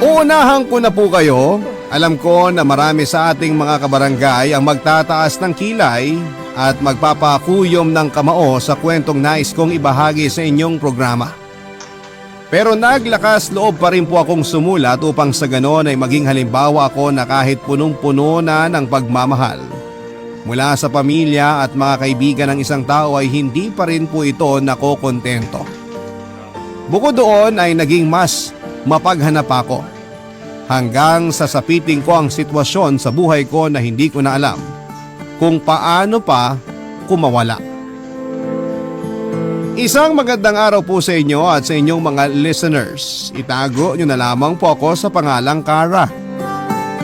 uunahan ko na po kayo. Alam ko na marami sa ating mga kabarangay ang magtataas ng kilay at magpapakuyom ng kamao sa kwentong nais kong ibahagi sa inyong programa. Pero naglakas loob pa rin po akong sumulat upang sa ganon ay maging halimbawa ako na kahit punong-puno na ng pagmamahal mula sa pamilya at mga kaibigan ng isang tao ay hindi pa rin po ito nakokontento. Bukod doon ay naging mas mapaghanap ako. hanggang sa sapiting ko ang sitwasyon sa buhay ko na hindi ko na alam kung paano pa kumawala. Isang magandang araw po sa inyo at sa inyong mga listeners. Itago nyo na lamang po ako sa pangalang Cara.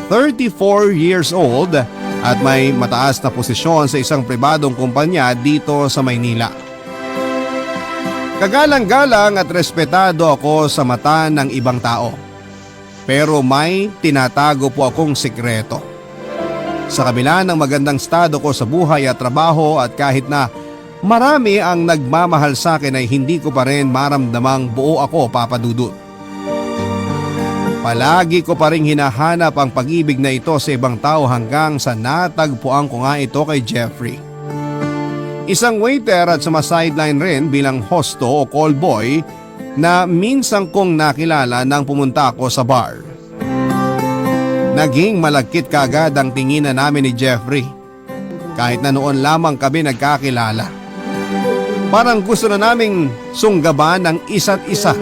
34 years old at may mataas na posisyon sa isang pribadong kumpanya dito sa Maynila. Kagalang-galang at respetado ako sa mata ng ibang tao. Pero may tinatago po akong sikreto. Sa kabila ng magandang estado ko sa buhay at trabaho at kahit na marami ang nagmamahal sa akin ay hindi ko pa rin maramdamang buo ako, Papa Dudut. Palagi ko pa rin hinahanap ang pag-ibig na ito sa ibang tao hanggang sa natagpuan ko nga ito kay Jeffrey. Isang waiter at sumasideline rin bilang hosto o call boy na minsan kong nakilala nang pumunta ako sa bar. Naging malagkit kaagad ang tinginan namin ni Jeffrey. Kahit na noon lamang kami nagkakilala. Parang gusto na naming sunggaban ng isa't isa.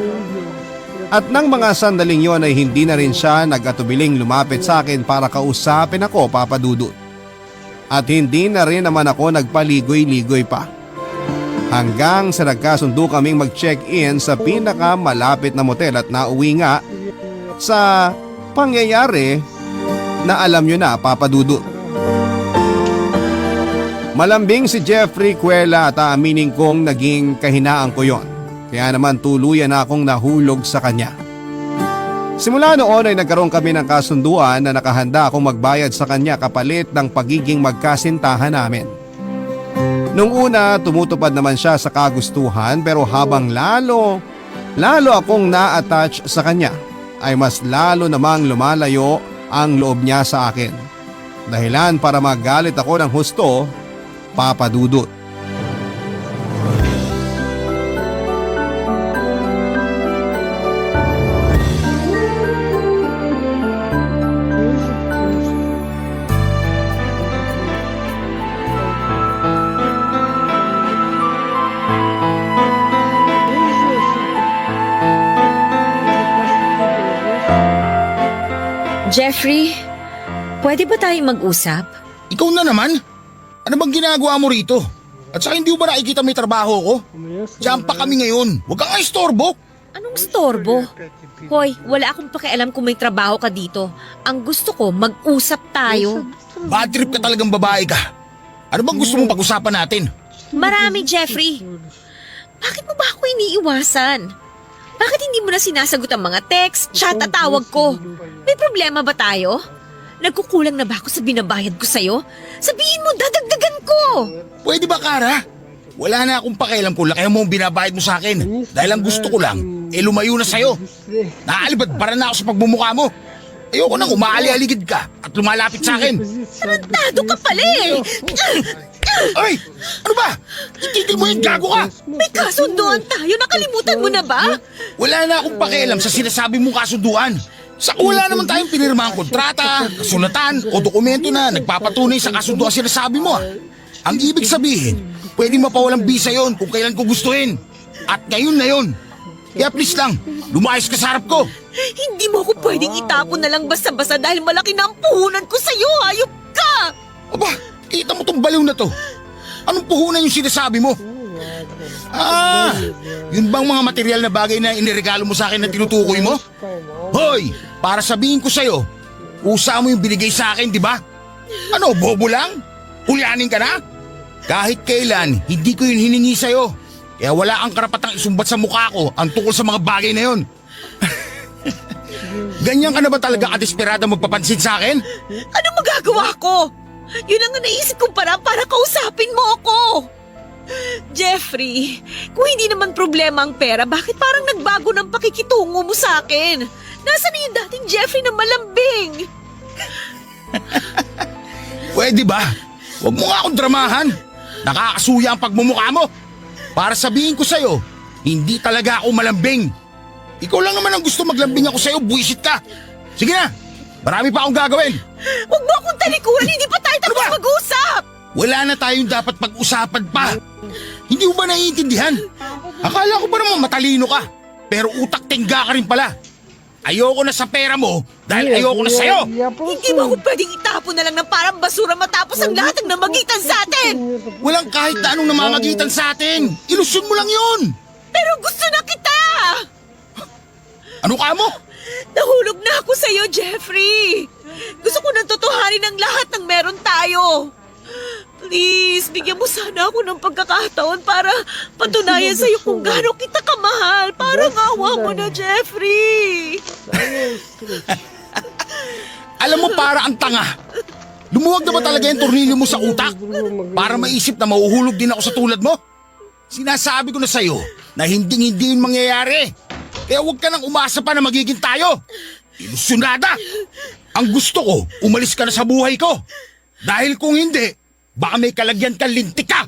At nang mga sandaling yon ay hindi na rin siya nag-atubiling lumapit sa akin para kausapin ako, Papa Dudut. At hindi na rin naman ako nagpaligoy-ligoy pa. Hanggang sa nagkasundo kaming mag-check-in sa pinakamalapit na motel at nauwi nga sa pangyayari na alam nyo na, Papa Dudut. Malambing si Jeffrey Cuela at aaminin kong naging kahinaan ko yon. Kaya naman tuluyan na akong nahulog sa kanya. Simula noon ay nagkaroon kami ng kasunduan na nakahanda akong magbayad sa kanya kapalit ng pagiging magkasintahan namin. Nung una tumutupad naman siya sa kagustuhan pero habang lalo akong na-attach sa kanya ay mas lalo namang lumalayo ang loob niya sa akin. Dahilan para magalit ako ng husto, Papa Dudut. Jeffrey, pwede ba tayong mag-usap? Ikaw na naman? Ano bang ginagawa mo rito? At saka hindi mo ba nakikita may trabaho ko? Diyan pa kami ngayon. Huwag kang istorbo. Anong storbo? Hoy, wala akong pakialam kung may trabaho ka dito. Ang gusto ko, mag-usap tayo. Bad trip ka talagang babae ka. Ano bang gusto mong pag-usapan natin? Marami, Jeffrey. Bakit mo ba ako iniiwasan? Bakit hindi mo na sinasagot ang mga text, chat at tawag ko? May problema ba tayo? Nagkukulang na ba ako sa binabayad ko sa'yo? Sabihin mo, dadagdagan ko! Pwede ba, Cara? Wala na akong pakialam kung laki mo ang binabayad mo sa akin. Dahil ang gusto ko lang, lumayo na sa'yo. Naaalibad-bara na ako sa pagmumukha mo. Ayoko nang umaali-aligid ka at lumalapit sa akin. Tarantado ka pala eh! Ay! Ano ba? Itigil mo yung gago ka! May kasunduan tayo, nakalimutan mo na ba? Wala na akong pakialam sa sinasabi mong kasunduan. Sa wala naman tayong pinirmahang kontrata, kasulatan o dokumento na nagpapatunay sa kasunduan sinasabi mo. Ang ibig sabihin, pwede mapawalang bisa yon kung kailan ko gustuhin. At ngayon na yon. Kaya please lang, lumayas ka sa harap ko. Hindi mo ako pwedeng itapon na lang basta-basta dahil malaki na ang puhunan ko sa'yo, hayop ka! Aba, kita mo tong baliw na to. Anong puhunan yung sinasabi mo? Yun bang mga material na bagay na iniregalo mo sa akin na tinutukoy mo? Hoy, para sabihin ko sa'yo, usa mo yung binigay sa akin, di ba? Ano, bobo lang? Hulyanin ka na? Kahit kailan, hindi ko yun hiningi sa'yo. Kaya wala kang karapatang isumbat sa mukha ko ang tungkol sa mga bagay na yun. Ganyan ka na ba talaga kadesperada magpapansin sa akin? Ano magagawa ko? Yun ang naisip kong para kausapin mo ako. Jeffrey, kung hindi naman problema ang pera, bakit parang nagbago ng pakikitungo mo sa akin? Nasaan na yung dating Jeffrey na malambing? Pwede ba? Huwag mo nga akong dramahan. Nakakasuya ang pagmumukha mo. Para sabihin ko sa'yo, hindi talaga ako malambing. Ikaw lang naman ang gusto maglambing ako sa'yo, buwisit ka. Sige na, marami pa akong gagawin. Huwag mo akong talikuran, hindi pa tayo tapos mag-usap. Wala na tayong dapat pag-usapan pa. Hindi mo ba naiintindihan? Akala ko ba naman matalino ka, pero utak tingga ka rin pala. Ayoko na sa pera mo dahil ayoko na sa'yo. Hindi mo ako pwedeng itapon na lang ng parang basura matapos ang lahat ng namagitan sa atin. Walang kahit na anong namamagitan sa atin. Ilusyon mo lang yun. Pero gusto na kita! Ano ka mo? Nahulog na ako sa'yo, Jeffrey. Gusto ko nang tutuhanin ang lahat ng meron tayo. Please, bigyan mo sana ako ng pagkakataon para patunayan sa'yo kung gaano kita kamahal. Parang awa mo na, Jeffrey. Alam mo, para ang tanga. Lumuwag na ba talaga yung tornilyo mo sa utak? Para maisip na mahuhulog din ako sa tulad mo? Sinasabi ko na sa'yo na hindi yun mangyayari. Kaya huwag ka nang umasa pa na magiging tayo. Ilusyonada! Ang gusto ko, umalis ka na sa buhay ko. Dahil kung hindi, baka may kalagyan kang lintik ka.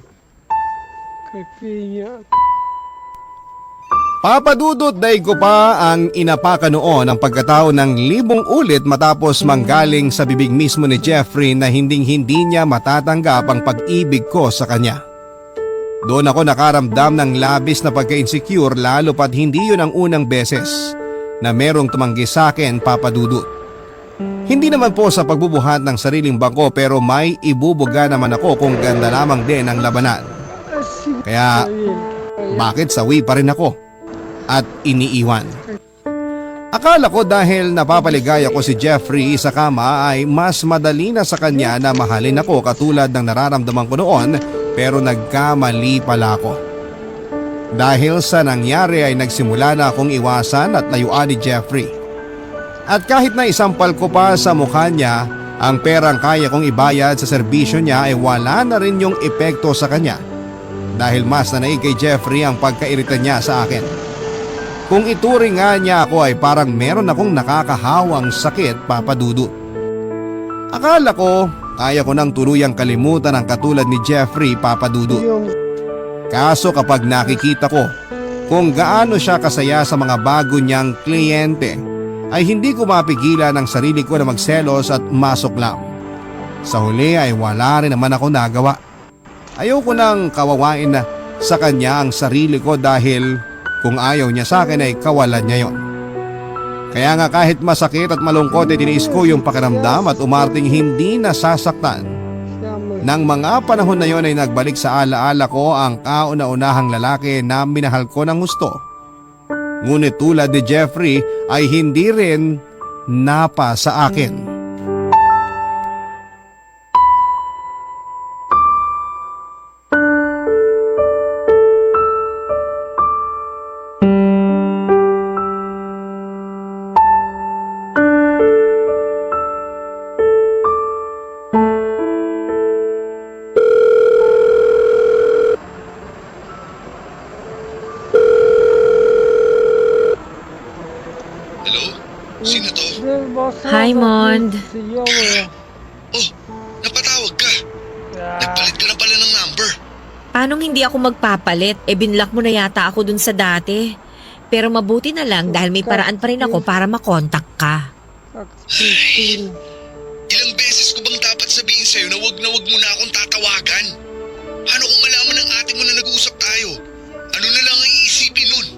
Papadudot daig ko pa ang inapaka noon ang pagkatao ng 1,000 ulit matapos manggaling sa bibig mismo ni Jeffrey na hindi niya matatanggap ang pag-ibig ko sa kanya. Doon ako nakaramdam ng labis na pagka-insecure lalo pat hindi yun ang unang beses na merong tumanggi sa akin, Papadudot. Hindi naman po sa pagbubuhat ng sariling bangko pero may ibubuga naman ako kung ganda lamang din ang labanan. Kaya bakit sawi pa rin ako at iniiwan? Akala ko dahil napapaligaya ko si Jeffrey sa kama ay mas madali na sa kanya na mahalin ako katulad ng nararamdaman ko noon. Pero nagkamali pala ako. Dahil sa nangyari ay nagsimula na akong iwasan at layuan ni Jeffrey. At kahit na isampal ko pa sa mukha niya, ang perang kaya kong ibayad sa serbisyo niya ay wala na rin yung epekto sa kanya. Dahil mas nanaig kay Jeffrey ang pagkairita niya sa akin. Kung ituring nga niya ako ay parang meron akong nakakahawang sakit, Papadudot. Akala ko kaya ko nang tuluyang kalimutan ang katulad ni Jeffrey, Papadudot. Kaso kapag nakikita ko kung gaano siya kasaya sa mga bago niyang kliyente, ay hindi ko mapigilan ang sarili ko na magselos at masuklam. Sa huli ay wala rin naman ako nagawa. Ayoko nang kawawain na sa kanya ang sarili ko dahil kung ayaw niya sa akin ay kawalan niya yon. Kaya nga kahit masakit at malungkot ay tiniis ko yung pakiramdam at umarting hindi nasasaktan. Nang mga panahon na yon ay nagbalik sa alaala ko ang kauna-unahang lalaki na minahal ko ng gusto. Ngunit tulad ni Jeffrey ay hindi rin napa sa akin. Sino to? Hi, Mond. Oh, napatawag ka. Nagpalit ka na pala ng number. Paano hindi ako magpapalit? Binlock mo na yata ako dun sa dati. Pero mabuti na lang dahil may paraan pa rin ako para makontak ka. Ilang beses ko bang dapat sabihin sa'yo na wag mo na akong tatawagan? Ano kung malaman ng ate mo na nag-uusap tayo? Ano na lang ang iisipin nun?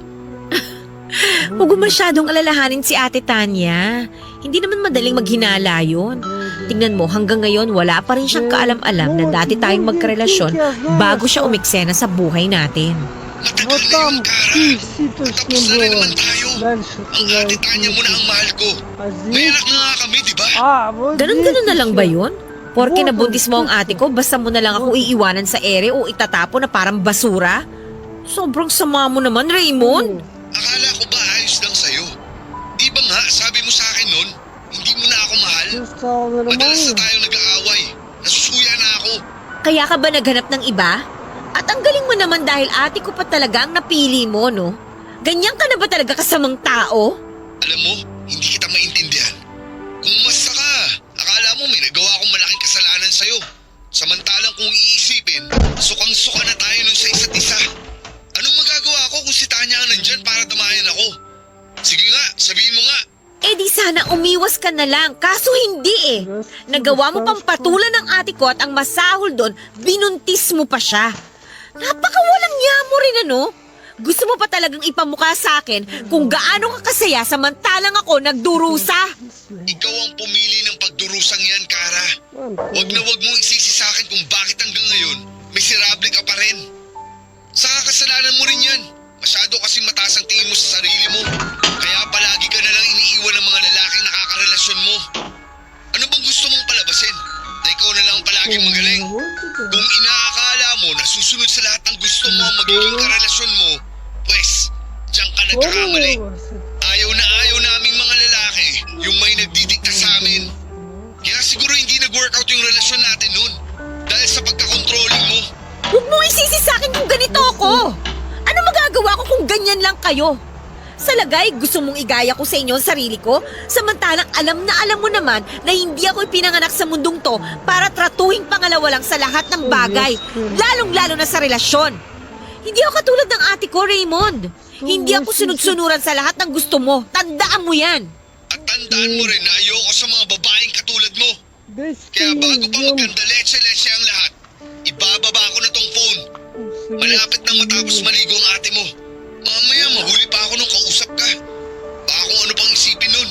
Huwag mo masyadong alalahanin si Ate Tanya. Hindi naman madaling maghinala yun. Tingnan mo, hanggang ngayon wala pa rin siyang kaalam-alam na dati tayong magkarelasyon bago siya umiksena sa buhay natin. Matagal na yung Kara. Tapos na rin naman tayo. Ang ate Tanya mo na ang mahal ko. May anak na nga kami, di ba? Ganon-ganon na lang ba yun? Porke nabuntis mo ang ate ko, basta mo na lang ako iiwanan sa ere o itatapo na parang basura? Sobrang sama mo naman, Raymond. Akala ko ba ayos lang sa'yo? Di ba nga, sabi mo sa akin nun, hindi mo na ako mahal? Madalas na tayo nag-aaway. Nasusuya na ako. Kaya ka ba naghanap ng iba? At ang galing mo naman dahil ate ko pa talaga ang napili mo, no? Ganyan ka na ba talaga kasamang tao? Alam mo, hindi kita maintindihan. Kung umasta ka, akala mo may nagawa akong malaking kasalanan sa'yo. Samantalang kung iisipin, sukang-suka na tayo nun sa isa't isa. Anong magagawa ko kung si Tanya ang nandyan para damayan ako? Sige nga, sabihin mo nga. Di sana umiwas ka na lang, kaso hindi Nagawa mo pang patulan ng ate ko at ang masahol doon, binuntis mo pa siya. Napakawalang niya mo rin Gusto mo pa talagang ipamukha sa akin kung gaano ka kasaya samantalang ako nagdurusa? Ikaw ang pumili ng pagdurusang yan, Kara. Wag na wag mong isisi sa akin kung bakit hanggang ngayon miserable ka pa rin. Sa kasalanan mo rin yan. Masyado kasing mataas ang tingin mo sa sarili mo. Kaya palagi ka na lang iniiwan ng mga lalaking nakakarelasyon mo. Ano bang gusto mong palabasin? Na ikaw na lang ang palaging magaling? Kung inaakala mo na susunod sa lahat ng gusto mo ang magiging karelasyon mo, pues, diyan ka nagkakamali. Ayaw na ayaw naming mga lalaki yung may nagdidikta sa amin. Kaya siguro hindi nag-workout yung relasyon natin noon. Dahil sa pagkakontrolling mo. Huwag mo isisi sa akin kung ganito ako. Ano magagawa ko kung ganyan lang kayo? Sa lagay, gusto mong igaya ko sa inyo ang sarili ko? Samantalang alam na alam mo naman na hindi ako ipinanganak sa mundong to para tratuhing pangalawa lang sa lahat ng bagay, lalong-lalo na sa relasyon. Hindi ako katulad ng ate ko, Raymond. Hindi ako sunod-sunuran sa lahat ng gusto mo. Tandaan mo yan. At tandaan mo rin na ayoko sa mga babaeng katulad mo. Kaya bago pa magkanda leche-leche ang lahat, ibababa ko na tong phone. Malapit nang matapos maligo ang ate mo. Mamaya mahuli pa ako nung kausap ka. Baka kung ano pang isipin nun.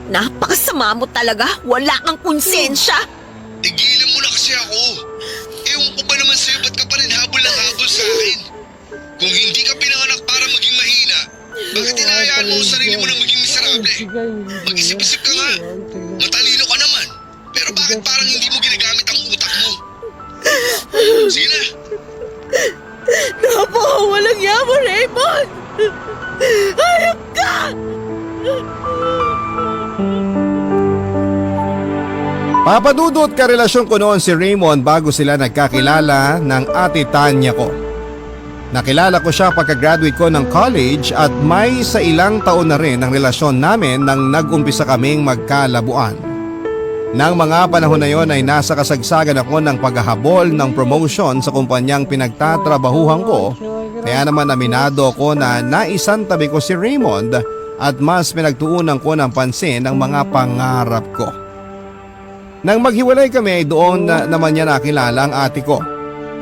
Napakasama mo talaga. Wala kang konsensya. Tigilan mo na kasi ako. Ewan ko ba naman sa'yo, ba't ka pa rin habol ng habol sa akin? Kung hindi ka pinanganak para maging mahina, bakit hinahayaan mo ang sarili mo na maging miserable? Mag-isip-isip ka nga. Matalino ka naman. Pero bakit parang hindi mo ginagamit ang utak mo? Sige na. Napakawalang yaman, Raymond! Hayop ka! Papadudot karelasyon ko noon si Raymond bago sila nagkakilala ng ate Tanya ko. Nakilala ko siya pagka-graduate ko ng college at may sa ilang taon na rin ang relasyon namin nang nag-umpisa kaming magkalabuan. Nang mga panahon na yon ay nasa kasagsagan ako ng paghahabol ng promotion sa kumpanyang pinagtatrabahuhan ko, kaya naman aminado ko na naisantabi ko si Raymond at mas pinagtuunan ko ng pansin ang mga pangarap ko. Nang maghiwalay kami ay doon naman niya nakilala ang ate ko.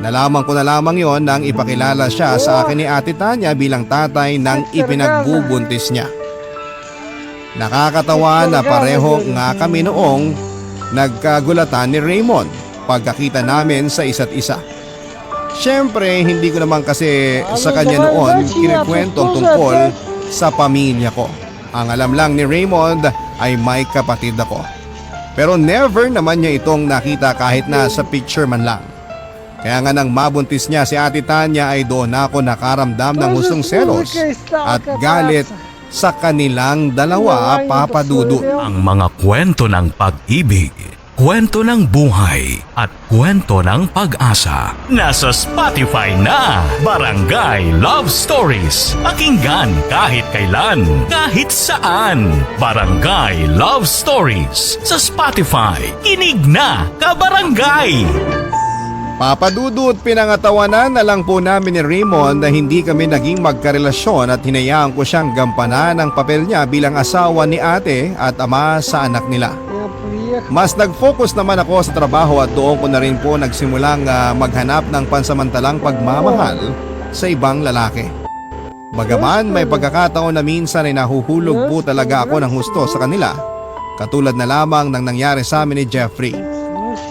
Nalaman ko na lamang yon nang ipakilala siya sa akin ni ate Tanya bilang tatay ng ipinagbubuntis niya. Nakakatawa na pareho nga kami noong nagkagulatan ni Raymond pagkakita namin sa isa't isa. Siyempre, hindi ko naman kasi sa kanya noon kinikwentong tungkol sa pamilya ko. Ang alam lang ni Raymond ay may kapatid ako. Pero never naman niya itong nakita kahit na sa picture man lang. Kaya nga nang mabuntis niya si Ate Tanya ay doon ako nakaramdam ng hustong selos at galit sa kanilang dalawa, Papa Dudut. Ang mga kwento ng pag-ibig, kwento ng buhay at kwento ng pag-asa. Nasa Spotify na Barangay Love Stories. Pakinggan kahit kailan, kahit saan. Barangay Love Stories sa Spotify. Kinig na, kabarangay! Papa Dudut, pinangatawanan na lang po namin ni Raymond na hindi kami naging magkarelasyon at hinayaan ko siyang gampanan ang papel niya bilang asawa ni ate at ama sa anak nila. Mas nag-focus naman ako sa trabaho at doon ko na rin po nagsimulang maghanap ng pansamantalang pagmamahal sa ibang lalaki. Bagaman may pagkakataon na minsan ay nahuhulog po talaga ako ng husto sa kanila, katulad na lamang ng nangyari sa amin ni Jeffrey.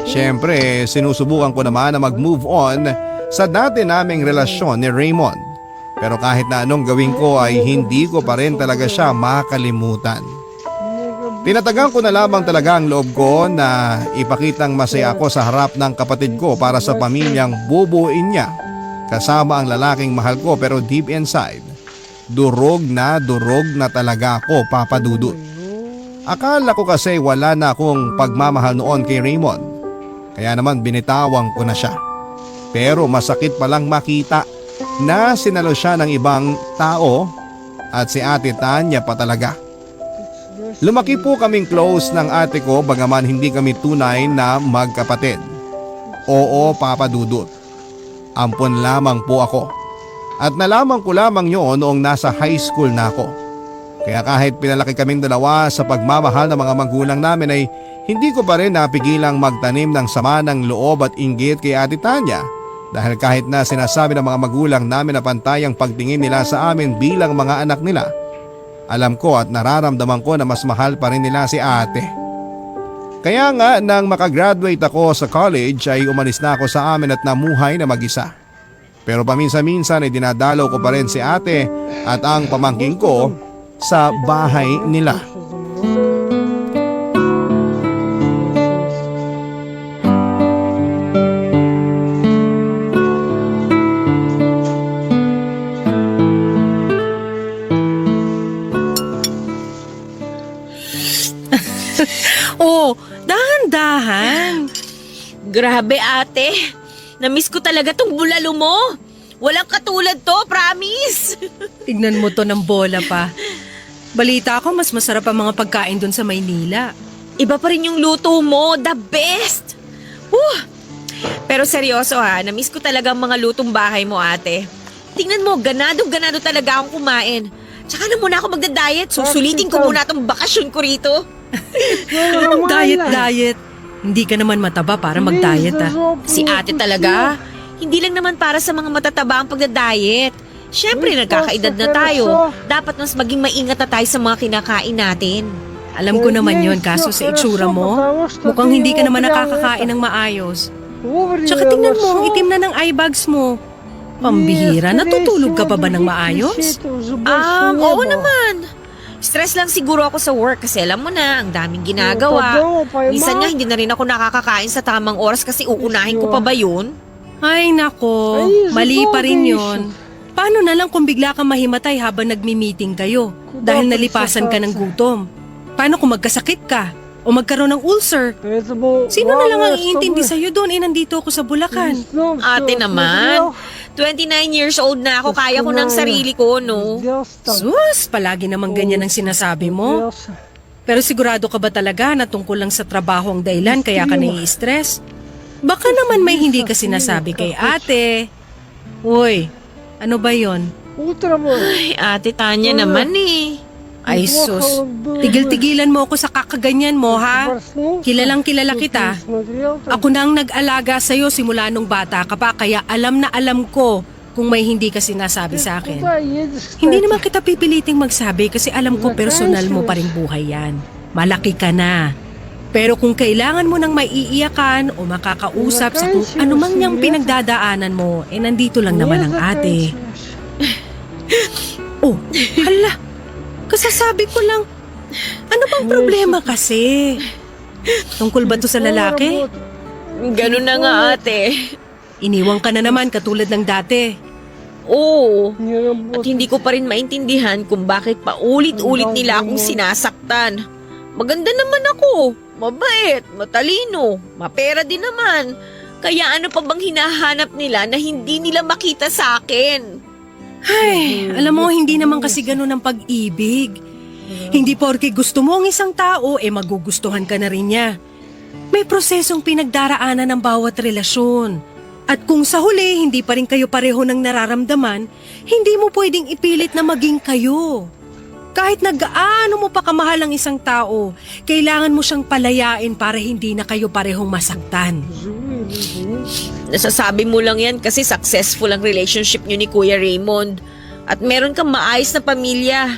Siyempre, sinusubukan ko naman na mag-move on sa dati naming relasyon ni Raymond. Pero kahit na anong gawin ko ay hindi ko pa rin talaga siya makalimutan. Tinatagang ko na lamang talaga ang loob ko na ipakitang masaya ako sa harap ng kapatid ko para sa pamilyang bubuin niya kasama ang lalaking mahal ko, pero deep inside, durog na talaga ako, Papa Dudut. Akala ko kasi wala na akong pagmamahal noon kay Raymond. Kaya naman binitawan ko na siya. Pero masakit palang makita na sinalo siya ng ibang tao at si Ate Tanya pa talaga. Lumaki po kaming close ng ate ko bagaman hindi kami tunay na magkapatid. Oo, Papa Dudut. Ampon lamang po ako. At nalaman ko lamang yon noong nasa high school na ako. Kaya kahit pinalaki kaming dalawa sa pagmamahal ng mga magulang namin ay hindi ko pa rin napigilang magtanim ng sama ng loob at inggit kay Ate Tanya Dahil kahit na sinasabi ng mga magulang namin na pantay ang pagtingin nila sa amin bilang mga anak nila, alam ko at nararamdaman ko na mas mahal pa rin nila si ate. Kaya nga nang makagraduate ako sa college ay umalis na ako sa amin at namuhay na mag-isa. Pero paminsan-minsan ay dinadalaw ko pa rin si ate at ang pamangking ko sa bahay nila. Oh, dahan-dahan. Grabe ate. Namiss ko talaga tong bulalo mo. Walang katulad to, promise. Tignan mo to ng bola pa. Balita ko mas masarap ang mga pagkain dun sa Maynila. Iba pa rin yung luto mo, the best. Pero seryoso ha, namiss ko talaga ang mga lutong bahay mo ate. Tingnan mo, ganado-ganado talaga akong kumain. Tsaka na muna ako magda-diet, susulitin ko muna tong bakasyon ko rito. Anong diet? Hindi ka naman mataba para mag-diet Si ate talaga, hindi lang naman para sa mga matataba ang pagda-diet. Siyempre, nagkakaedad na tayo. Dapat mas maging maingat na tayo sa mga kinakain natin. Alam ko naman yon, kaso sa itsura mo, mukhang hindi ka naman nakakakain ng maayos. Tsaka tingnan mo, ang itim na ng eye bags mo. Pambihira, natutulog ka pa ba ng maayos? Oo naman. Stress lang siguro ako sa work kasi alam mo na, ang daming ginagawa. Minsan nga hindi na rin ako nakakakain sa tamang oras kasi uunahin ko pa ba yun? Ay nako, mali pa rin yon. Paano na lang kung bigla kang mahimatay habang nagmi-meeting kayo dahil nalipasan ka ng gutom? Paano kung magkasakit ka o magkaroon ng ulcer? Sino na lang ang iintindi sa'yo doon? Nandito ako sa Bulacan. Ate naman, 29 years old na ako, kaya ko ng sarili ko, no? Sus, palagi naman ganyan ang sinasabi mo. Pero sigurado ka ba talaga na tungkol lang sa trabaho ang dahilan kaya ka nai-stress? Baka naman may hindi ka sinasabi kay ate. Uy, ano ba yon? Ay, ate Tanya naman eh. Ay sus, tigil-tigilan mo ako sa kakaganyan mo ha. Kilalang kilala kita. Ako na ang nag-alaga sa'yo simula nung bata ka pa kaya alam na alam ko kung may hindi ka sinasabi sa akin. Hindi naman kita pipiliting magsabi kasi alam ko personal mo pa rin buhay yan. Malaki ka na. Pero kung kailangan mo ng maiiyakan o makakausap sa kung anumang niyang pinagdadaanan mo, nandito lang naman ang ate. Oh, hala. Kasasabi ko lang, ano bang problema kasi? Tungkol ba to sa lalaki? Ganun na nga ate. Iniwang ka na naman katulad ng dati. Oo. At hindi ko pa rin maintindihan kung bakit paulit-ulit nila akong sinasaktan. Maganda naman ako. Mabait, matalino, mapera din naman. Kaya ano pa bang hinahanap nila na hindi nila makita sa akin? Ay, alam mo, hindi naman kasi ganun ang pag-ibig. Hindi porke gusto mo ang isang tao, magugustuhan ka na rin niya. May prosesong pinagdaraanan ng bawat relasyon. At kung sa huli, hindi pa rin kayo pareho ng nararamdaman, hindi mo pwedeng ipilit na maging kayo. Kahit nag-aano mo pa kamahal ang isang tao, kailangan mo siyang palayain para hindi na kayo parehong masaktan. Nasasabi mo lang yan kasi successful ang relationship niyo ni Kuya Raymond. At meron kang maayos na pamilya.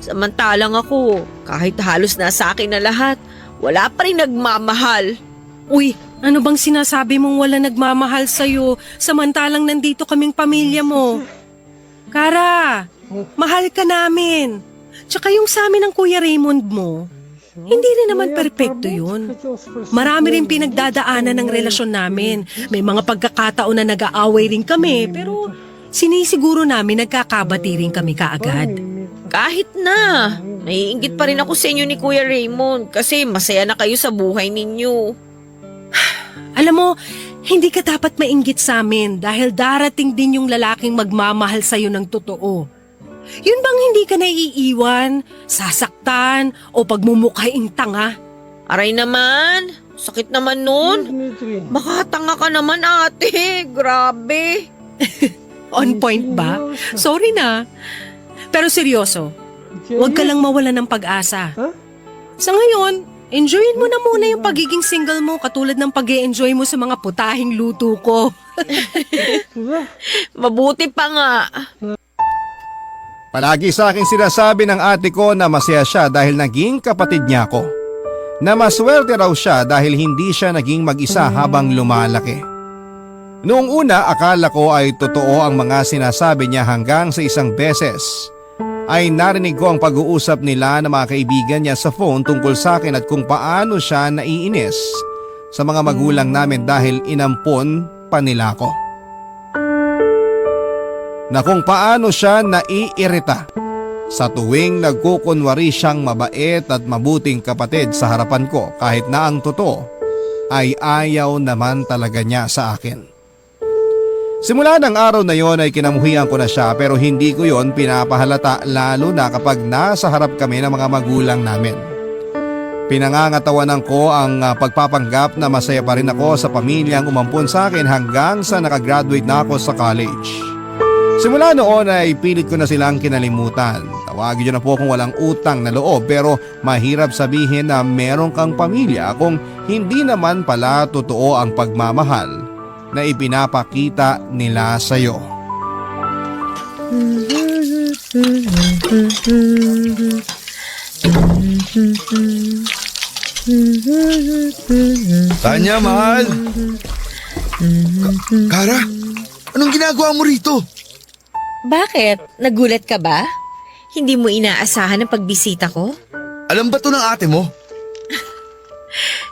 Samantalang ako, kahit halos nasa akin na lahat, wala pa rin nagmamahal. Uy, ano bang sinasabi mong wala nagmamahal sa'yo samantalang nandito kaming pamilya mo? Kara, mahal ka namin. Tsaka yung sa amin ng Kuya Raymond mo, hindi rin naman perpekto yun. Marami rin pinagdadaanan ng relasyon namin. May mga pagkakataon na nag-aaway rin kami, pero sinisiguro namin nagkakabati rin kami kaagad. Kahit na, naiinggit pa rin ako sa inyo ni Kuya Raymond kasi masaya na kayo sa buhay ninyo. Alam mo, hindi ka dapat mainggit sa amin dahil darating din yung lalaking magmamahal sa'yo ng totoo. Yun bang hindi ka naiiwan, sasaktan, o pagmumukhaing tanga? Aray naman, sakit naman nun. Baka tanga ka naman ate, grabe. On point ba? Sorry na. Pero seryoso, huwag ka lang mawala ng pag-asa. Sa ngayon, Enjoyin mo na muna yung pagiging single mo katulad ng pag-e-enjoy mo sa mga putahing luto ko. Mabuti pa nga. Palagi sa akin sinasabi ng ate ko na masaya siya dahil naging kapatid niya ako. Na maswerte raw siya dahil hindi siya naging mag-isa habang lumalaki. Noong una akala ko ay totoo ang mga sinasabi niya hanggang sa isang beses ay narinig ko ang pag-uusap nila ng mga kaibigan niya sa phone tungkol sa akin at kung paano siya naiinis sa mga magulang namin dahil inampon pa nila ako. Na kung paano siya naiirita sa tuwing nagkukunwari siyang mabait at mabuting kapatid sa harapan ko kahit na ang totoo ay ayaw naman talaga niya sa akin. Simula ng araw na yon ay kinamuhian ko na siya pero hindi ko yon pinapahalata lalo na kapag nasa harap kami ng mga magulang namin. Pinangangatawanan ko ang pagpapanggap na masaya pa rin ako sa pamilyang umampon sa akin hanggang sa nakagraduate na ako sa college. Simula noon ay pilit ko na silang kinalimutan. Tawagin niyo na po kung walang utang na loob pero mahirap sabihin na meron kang pamilya kung hindi naman pala totoo ang pagmamahal na ipinapakita nila sa'yo. Tanya, mahal. Kara, anong ginagawa mo rito? Bakit? Nagulat ka ba? Hindi mo inaasahan ang pagbisita ko? Alam ba to ng ate mo?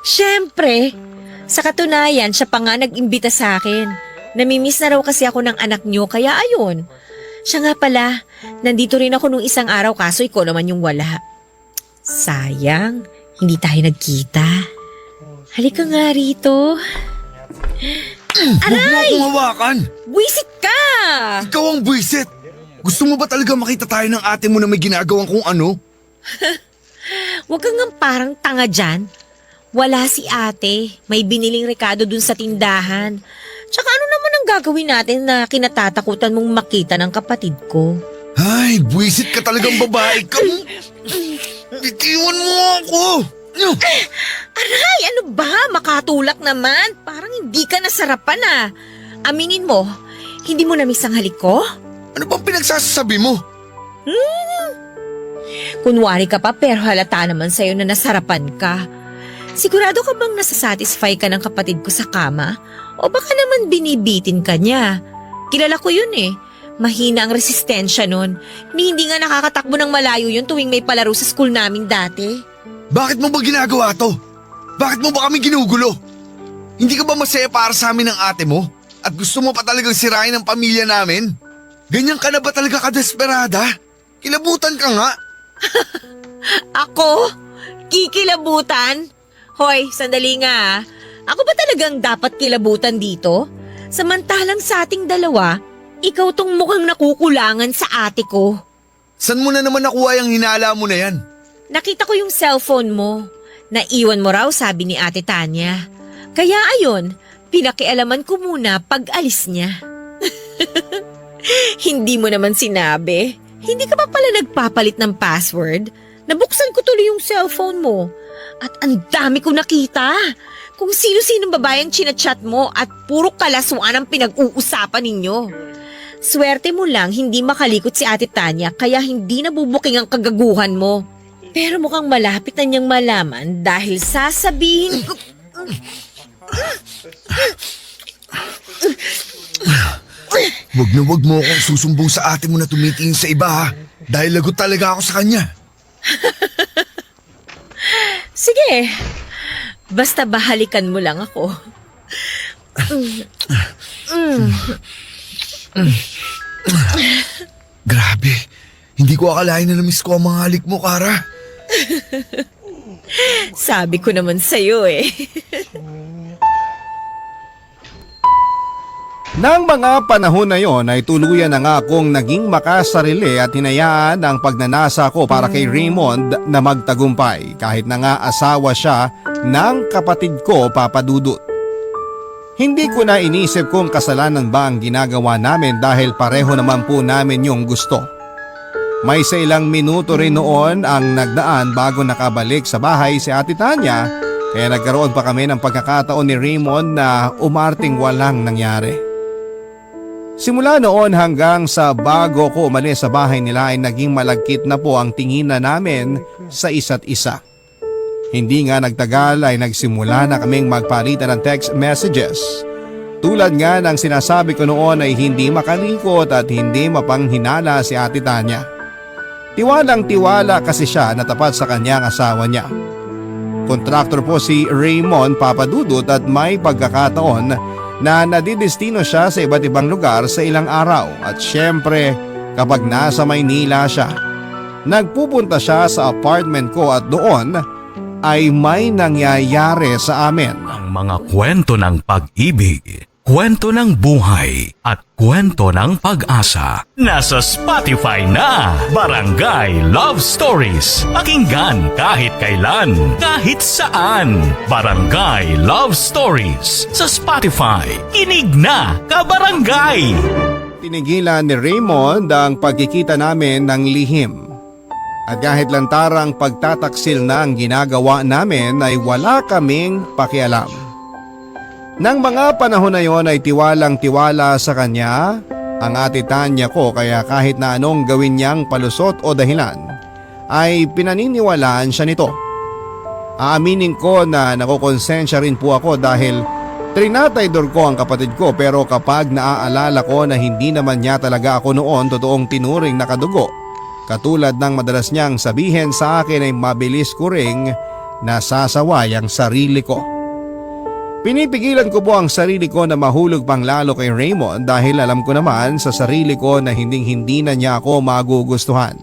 Siyempre. Sa katunayan, siya pa nga nag-imbita sa akin. Namimiss na raw kasi ako ng anak niyo, kaya ayun. Siya nga pala, nandito rin ako nung isang araw kaso ikaw naman yung wala. Sayang, hindi tayo nagkita. Halika nga rito. Huwag mo akong hawakan! Buwisit ka! Ikaw ang buwisit! Gusto mo ba talaga makita tayo ng ate mo na may ginagawang kung ano? Huwag kang nga parang tanga dyan. Wala si ate. May biniling rekado dun sa tindahan. Tsaka ano naman ang gagawin natin na kinatatakutan mong makita ng kapatid ko? Ay, buwisit ka talagang babae ka. Bitiwan mo ako! Aray, ano ba? Makatulak naman. Parang hindi ka nasarapan ah. Aminin mo, hindi mo na-miss ang halik ko? Ano bang pinagsasabi mo? Kunwari ka pa pero halata naman sa'yo na nasarapan ka. Sigurado ka bang nasasatisfy ka ng kapatid ko sa kama? O baka naman binibitin ka niya? Kilala ko yun eh. Mahina ang resistensya nun. Hindi nga nakakatakbo ng malayo yun tuwing may palaro sa school namin dati. Bakit mo ba ginagawa to? Bakit mo ba kami ginugulo? Hindi ka ba masaya para sa amin ng ate mo? At gusto mo pa talagang sirain ang pamilya namin? Ganyan ka na ba talaga kadesperada? Kilabutan ka nga. Ako? Kikilabutan? Hoy, sandali nga ah. Ako ba talagang dapat kilabutan dito? Samantalang sa ating dalawa, ikaw tong mukhang nakukulangan sa ate ko. San mo na naman nakuha yung hinala mo na yan? Nakita ko yung cellphone mo. Naiwan mo raw, sabi ni Ate Tanya. Kaya ayon, pinakialaman ko muna pag alis niya. Hindi mo naman sinabi. Hindi ka ba pala nagpapalit ng password? Nabuksan ko tuloy yung cellphone mo. At ang dami ko nakita. Kung sino-sinong babayang chinachat mo at puro kalaswaan ang pinag-uusapan ninyo. Swerte mo lang hindi makalikot si Ate Tanya kaya hindi nabubuking ang kagaguhan mo. Pero mukhang malapit na niyang malaman dahil sasabihin ko... Wag mo akong susumbong sa ate mo na tumitingin sa iba ha. Dahil lagot talaga ako sa kanya. Sige, basta bahalikan mo lang ako. Grabe, hindi ko akalain na namiss ko ang mga halik mo, Kara. Sabi ko naman sa'yo eh. Nang mga panahon na yon ay tuluyan na nga akong naging makasarili at hinayaan ang pagnanasa ko para kay Raymond na magtagumpay kahit na nga asawa siya ng kapatid ko, Papa Dudut. Hindi ko na inisip kung kasalanan ba ang ginagawa namin dahil pareho naman po namin yung gusto. May sa ilang minuto rin noon ang nagdaan bago nakabalik sa bahay si Ate Tanya, kaya nagkaroon pa kami ng pagkakataon ni Raymond na umarting walang nangyari. Simula noon hanggang sa bago ko umalis sa bahay nila ay naging malagkit na po ang tinginan namin sa isa't isa. Hindi nga nagtagal ay nagsimula na kaming magpalitan ng text messages. Tulad nga ng sinasabi ko noon ay hindi makalikot at hindi mapanghinala si Ate Tanya. Tiwalang-tiwala kasi siya na tapat sa kanyang asawa niya. Kontraktor po si Raymond Papadudut at may pagkakataon na nadidestino siya sa iba't ibang lugar sa ilang araw at syempre kapag nasa Maynila siya, nagpupunta siya sa apartment ko at doon ay may nangyayari sa amin. Ang mga kwento ng pag-ibig, kwento ng buhay at kwento ng pag-asa. Nasa Spotify na! Barangay Love Stories. Pakinggan kahit kailan, kahit saan. Barangay Love Stories sa Spotify. Kinig na, kabarangay! Tinigilan ni Raymond ang pagkikita namin ng lihim. At kahit lantarang pagtataksil na ang ginagawa namin ay wala kaming pakialam. Nang mga panahon na yon ay tiwalang-tiwala sa kanya ang Ate Tanya ko, kaya kahit na anong gawin niyang palusot o dahilan ay pinaniniwalaan siya nito. Aaminin ko na nakukonsensya rin po ako dahil trinataydor ko ang kapatid ko, pero kapag naaalala ko na hindi naman niya talaga ako noon totoong tinuring na kadugo, katulad ng madalas niyang sabihin sa akin, ay mabilis ko ring nasasaway ang sarili ko. Pinipigilan ko po ang sarili ko na mahulog pang lalo kay Raymond dahil alam ko naman sa sarili ko na hindi na niya ako magugustuhan.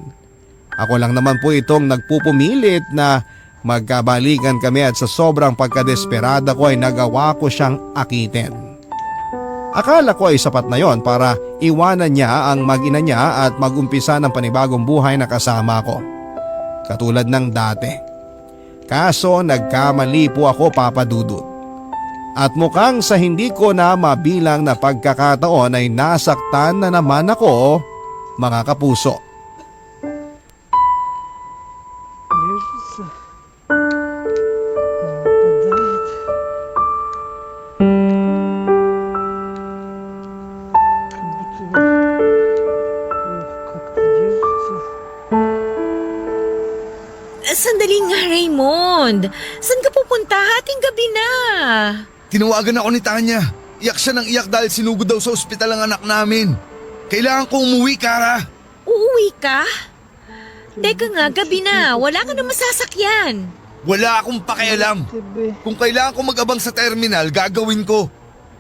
Ako lang naman po itong nagpupumilit na magkabalikan kami at sa sobrang pagkadesperada ko ay nagawa ko siyang akitin. Akala ko ay sapat na yon para iwanan niya ang mag-ina niya at mag-umpisa ng panibagong buhay na kasama ko. Katulad ng dati. Kaso nagkamali po ako, Papa Dudut. At mukhang sa hindi ko na mabilang na pagkakataon ay nasaktan na naman ako, mga kapuso. Sandali nga, Raymond. Saan ka pupunta? Hating gabi na. Tinawagan ako ni Tanya. Iyak siya ng iyak dahil sinugod daw sa ospital ang anak namin. Kailangan ko umuwi, Kara. Uuwi ka? Teka nga, gabi na. Wala ka na masasakyan. Wala akong pakialam. Kung kailangan ko mag-abang sa terminal, gagawin ko.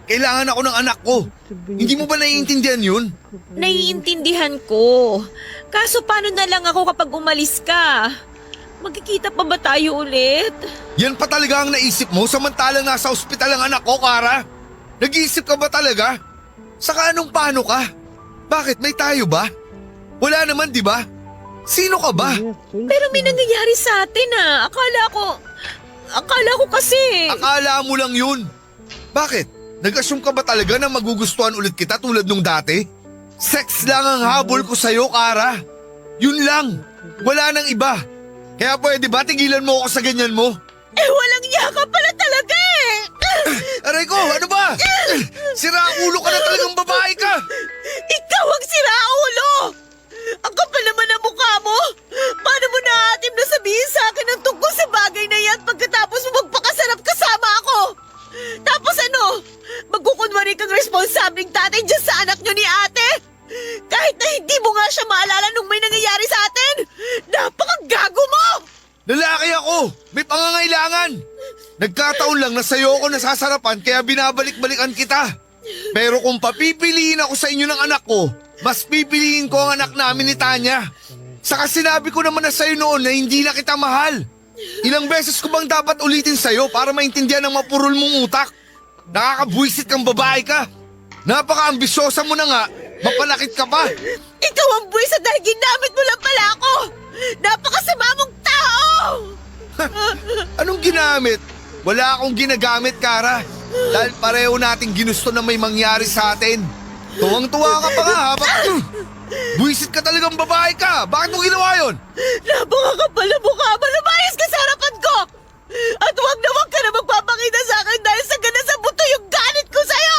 Kailangan ako ng anak ko. Hindi mo ba naiintindihan yun? Naiintindihan ko. Kaso paano na lang ako kapag umalis ka? Magkikita pa ba tayo ulit? Yan pa talaga ang naisip mo samantalang nasa ospital ang anak ko, Kara? Nag-iisip ka ba talaga? Saka anong paano ka? Bakit? May tayo ba? Wala naman, di ba? Sino ka ba? Pero may nangyayari sa atin Akala ko kasi. Akala mo lang yun. Bakit? Nag-assume ka ba talaga na magugustuhan ulit kita tulad nung dati? Sex lang ang habol ko sa'yo, Kara. Yun lang. Wala nang iba. Kaya pwede ba tigilan mo ako sa ganyan mo? Walang iya ka pala talaga eh! Aray ko, ano ba? Siraulo ka na talagang babae ka! Ikaw ang siraulo! Ang kapal naman ang mukha mo! Paano mo naatim na sabihin sa akin ang tungkol sa bagay na yan pagkatapos mo magpakasarap kasama ako? Tapos ano? Magkukunwari kang responsabling tatay dyan sa anak nyo ni ate? Kahit na hindi mo nga siya maalala nung may nangyayari sa atin! Napakagago mo! Lalaki ako! May pangangailangan! Nagkataon lang na sa'yo ako nasasarapan kaya binabalik-balikan kita. Pero kung papipiliin ako sa inyo ng anak ko, mas pipiliin ko ang anak namin ni Tanya. Saka sinabi ko naman na sa'yo noon na hindi na kita mahal. Ilang beses ko bang dapat ulitin sa'yo para maintindihan ang mapurol mong utak? Nakakabwisit kang babae ka. Napaka-ambisyosa mo na nga, mapalakit ka pa. Ikaw ang buwisa dahil ginamit mo lang pala ako! Napakasama mong tao! Anong ginamit? Wala akong ginagamit, Kara. Dahil pareho nating ginusto na may mangyari sa atin. Tuwang-tuwa ka pa nga habang Buwisit ka talagang babae ka! Bakit mo ginawa yun? Napakakapal na mukha mo! Lumayas ka sa harapan ko! At huwag ka na magpapakita sa akin dahil sa gana sa buto yung galit ko sa'yo!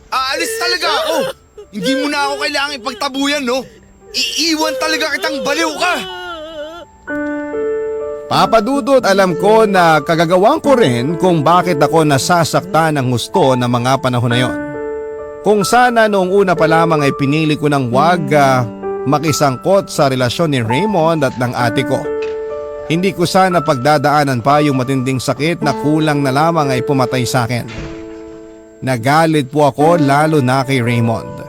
Aalis talaga ako! Hindi mo na ako kailangan ipagtabuyan, no? Iiwan talaga kitang baliw ka! Papa Dudut, alam ko na kagagawan ko rin kung bakit ako nasasaktan ng husto ng mga panahon na yon. Kung sana noong una pa lamang ay pinili ko ng wag makisangkot sa relasyon ni Raymond at ng ate ko. Hindi ko sana pagdadaanan pa yung matinding sakit na kulang na lamang ay pumatay sa akin. Nagalit po ako lalo na kay Raymond.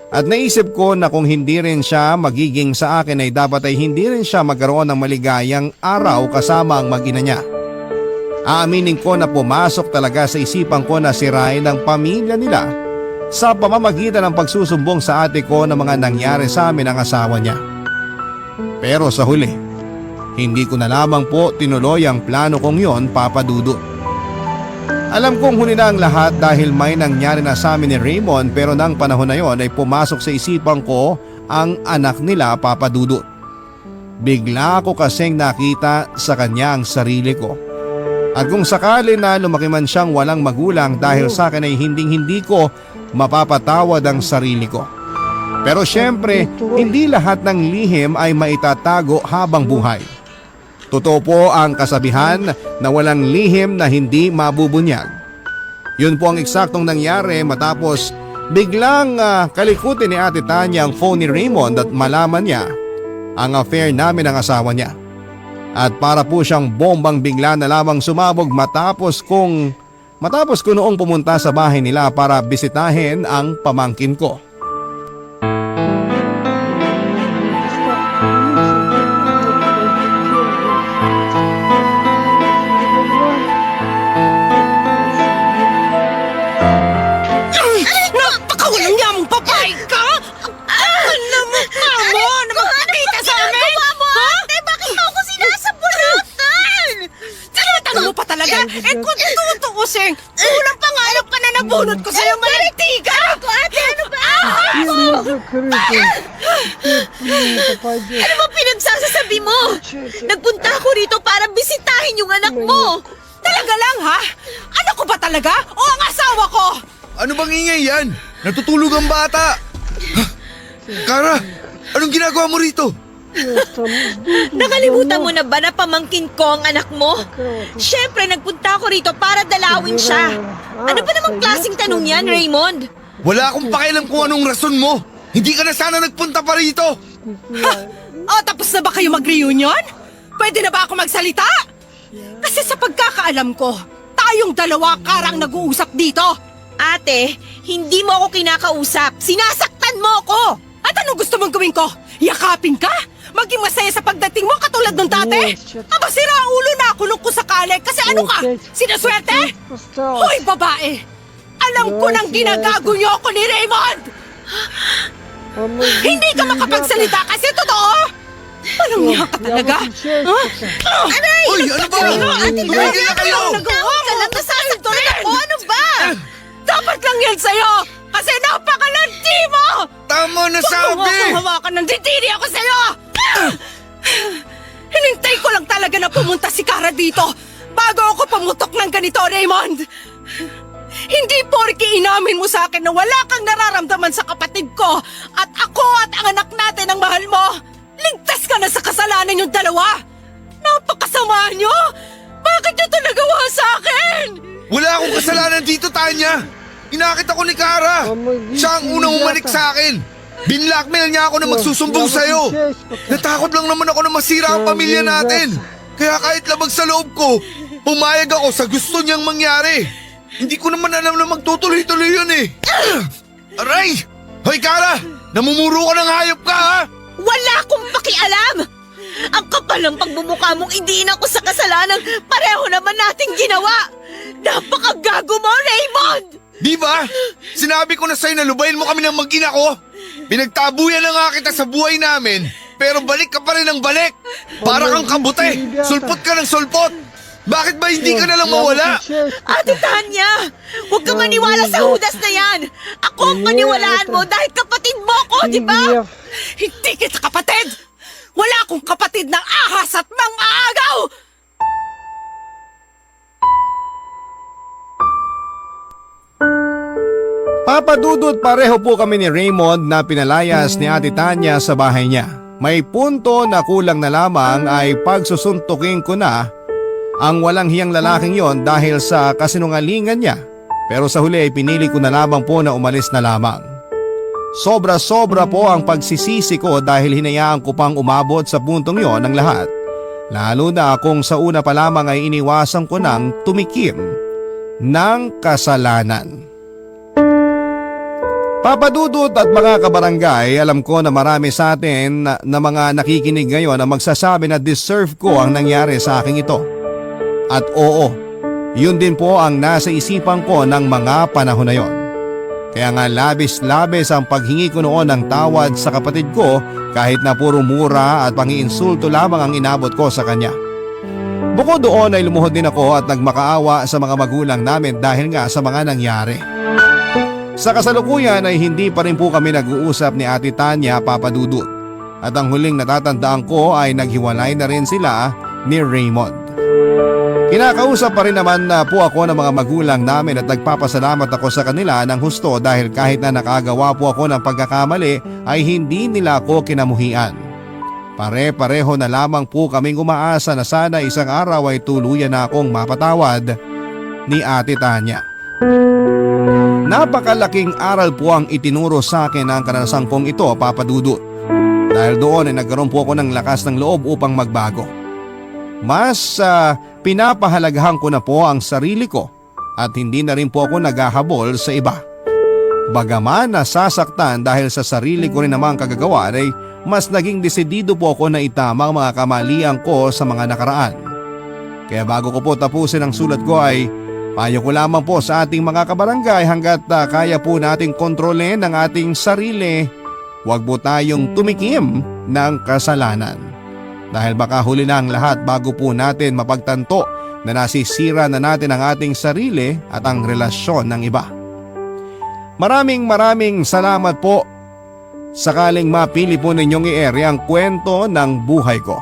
At naisip ko na kung hindi rin siya magiging sa akin ay dapat ay hindi rin siya magkaroon ng maligayang araw kasama ang mag-ina niya. Aaminin ko na pumasok talaga sa isipan ko na sirain ang pamilya nila sa pamamagitan ng pagsusumbong sa ate ko ng mga nangyari sa amin ng asawa niya. Pero sa huli, hindi ko na lamang po tinuloy ang plano kong yon, Papa Dudut. Alam kong huli na ang lahat dahil may nangyari na sa amin ni Raymond, pero nang panahon na yon ay pumasok sa isipan ko ang anak nila, Papa Dudut. Bigla ko kasing nakita sa kanya ang sarili ko. At kung sakali na lumaki man siyang walang magulang dahil sa akin ay hindi ko mapapatawad ang sarili ko. Pero syempre, hindi lahat ng lihim ay maitatago habang buhay. Totoo po ang kasabihan na walang lihim na hindi mabubunyag. Yun po ang eksaktong nangyari matapos biglang kalikutin ni Ate Tanya ang phone ni Raymond at malaman niya ang affair namin ng asawa niya. At para po siyang bombang bigla na lamang sumabog matapos ko noong pumunta sa bahay nila para bisitahin ang pamangkin ko. Napakawalang niya mong babae ka! Alam mo ka mo na magpakita sa amin! Ate, bakit mo ako sinasabunutan? Tinatanong mo pa talaga? Kung tutuusin, kulang pangarap ka na nabunot ko sa'yo malitigan! Ate, ano ba? Ano ba pinagsasasabi mo? Nagpunta ako rito para bisitahin yung anak mo. Talaga lang ha? Ano ko ba talaga? O ang asawa ko? Ano bang ingay yan? Natutulog ang bata! Kara, anong ginagawa mo rito? Nakalimutan mo na ba na pamangkin ko ang anak mo? Siyempre, nagpunta ako rito para dalawin siya. Ano ba namang klaseng tanong yan, Raymond? Wala akong pakialam kung anong rason mo. Hindi ka na sana nagpunta pa rito. O tapos na ba kayo mag-reunion? Pwede na ba ako magsalita? Kasi sa pagkakaalam ko, tayong dalawa karang nag-uusap dito. Ate, hindi mo ako kinakausap. Sinasaktan mo ako! At anong gusto mong gawin ko? Yakapin ka? Maging masaya sa pagdating mo katulad ng dati? Aba, sira ulo na ako nung kusakali kasi ano ka? Sinaswerte? Hoy, babae! Alam ko nang ginagago niyo ako ni Raymond! Hindi ka makapagsalita kasi totoo! Walang niya ka talaga? Aray! Uy, ano ba? Tumigil na kayo! Nagawin ka lang, nasasaktan ako! Ano ba? Dapat lang yan sa'yo! Kasi napakalandi mo! Tama na Huwag mo sabi! akong hawakan ng ditiri ako sa'yo! Hinintay ko lang talaga na pumunta si Kara dito bago ako pumutok ng ganito, Raymond! Hindi porke inamin mo sa akin na wala kang nararamdaman sa kapatid ko at ako at ang anak natin ang mahal mo. Ligtas ka na sa kasalanan yung dalawa. Napakasama nyo! Bakit nyo ito nagawa sa akin? Wala akong kasalanan dito, Tanya! Inakit ako ni Kara! Siya ang unang umalik sa akin! Binlockmail niya ako na magsusumbong sa'yo! Natakot lang naman ako na masira ang pamilya natin! Kaya kahit labag sa loob ko, pumayag ako sa gusto niyang mangyari! Hindi ko naman alam na magtutuloy-tuloy yun eh! Aray! Hoy Kara! Namumuro ka ng hayop ka ha! Wala akong pakialam! Ang kapal ng pagbumuka mong idiin ako sa kasalanan, pareho naman nating ginawa! Napakagago mo, Raymond! Di ba? Sinabi ko na sa'yo na lubayin mo kami ng mag-ina ko! Pinagtabuyan na nga kita sa buhay namin, pero balik ka pa rin ng balik! Para kang kabute! Sulpot ka ng sulpot! Bakit ba hindi ka na lang mawala? Ate Tanya, huwag ka maniwala sa Judas na yan. Ako ang paniwalaan mo dahil kapatid mo ako, di ba? Hindi kita kapatid! Wala akong kapatid ng ahas at mang-aagaw! Papa Dudut, pareho po kami ni Raymond na pinalayas ni Ate Tanya sa bahay niya. May punto na kulang na lamang ay pagsusuntukin ko na ang walang hiyang lalaking yon dahil sa kasinungalingan niya. Pero sa huli ay pinili ko na lamang po na umalis na lamang. Sobra-sobra po ang pagsisisi ko dahil hinayaan ko pang umabot sa puntong yon ng lahat. Lalo na kung sa una pa lamang ay iniwasan ko nang tumikim ng kasalanan. Papa Dudut at mga kabarangay, alam ko na marami sa atin na mga nakikinig ngayon na magsasabi na deserve ko ang nangyari sa akin ito. At oo, yun din po ang nasa isipan ko ng mga panahon na yon. Kaya nga labis-labis ang paghingi ko noon ng tawad sa kapatid ko kahit na puro mura at pangiinsulto lamang ang inabot ko sa kanya. Bukod doon ay lumuhod din ako at nagmakaawa sa mga magulang namin dahil nga sa mga nangyari. Sa kasalukuyan ay hindi pa rin po kami nag-uusap ni Ate Tanya, Papa Dudut. At ang huling natatandaan ko ay naghiwalay na rin sila ni Raymond. Kinakausap pa rin naman na po ako ng mga magulang namin at nagpapasalamat ako sa kanila ng husto dahil kahit na nakagawa po ako ng pagkakamali ay hindi nila ako kinamuhian. Pare-pareho na lamang po kaming umaasa na sana isang araw ay tuluyan na akong mapatawad ni Ate Tanya. Napakalaking aral po ang itinuro sa akin ng karanasan kong ito, Papa Dudut. Dahil doon ay nagkaroon po ako ng lakas ng loob upang magbago. Mas pinapahalagahan ko na po ang sarili ko at hindi na rin po ako naghahabol sa iba. Bagaman nasasaktan dahil sa sarili ko rin namang kagagawa ay mas naging desidido po ako na itama ang mga kamalian ko sa mga nakaraan. Kaya bago ko po tapusin ang sulat ko ay payo ko lamang po sa ating mga kabarangay hanggat kaya po nating kontrolin ang ating sarili, huwag po tayong tumikim ng kasalanan. Dahil baka huli na ang lahat bago po natin mapagtanto na nasisira na natin ang ating sarili at ang relasyon ng iba. Maraming salamat po. Sakaling mapili po ninyong i-ere ang kwento ng buhay ko.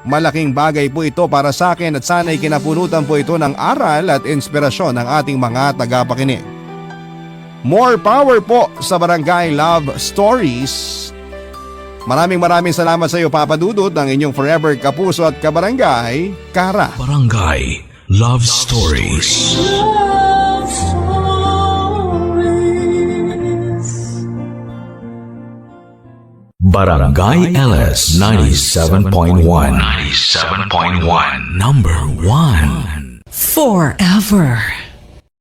Malaking bagay po ito para sa akin at sana'y kinapunutan po ito ng aral at inspirasyon ng ating mga tagapakinig. More power po sa Barangay Love Stories. Maraming salamat sa iyo, Papa Dudut, ng inyong forever kapuso at kabarangay, Kara. Barangay Love Stories. Barangay LS 97.1 97.1 Number 1 Forever.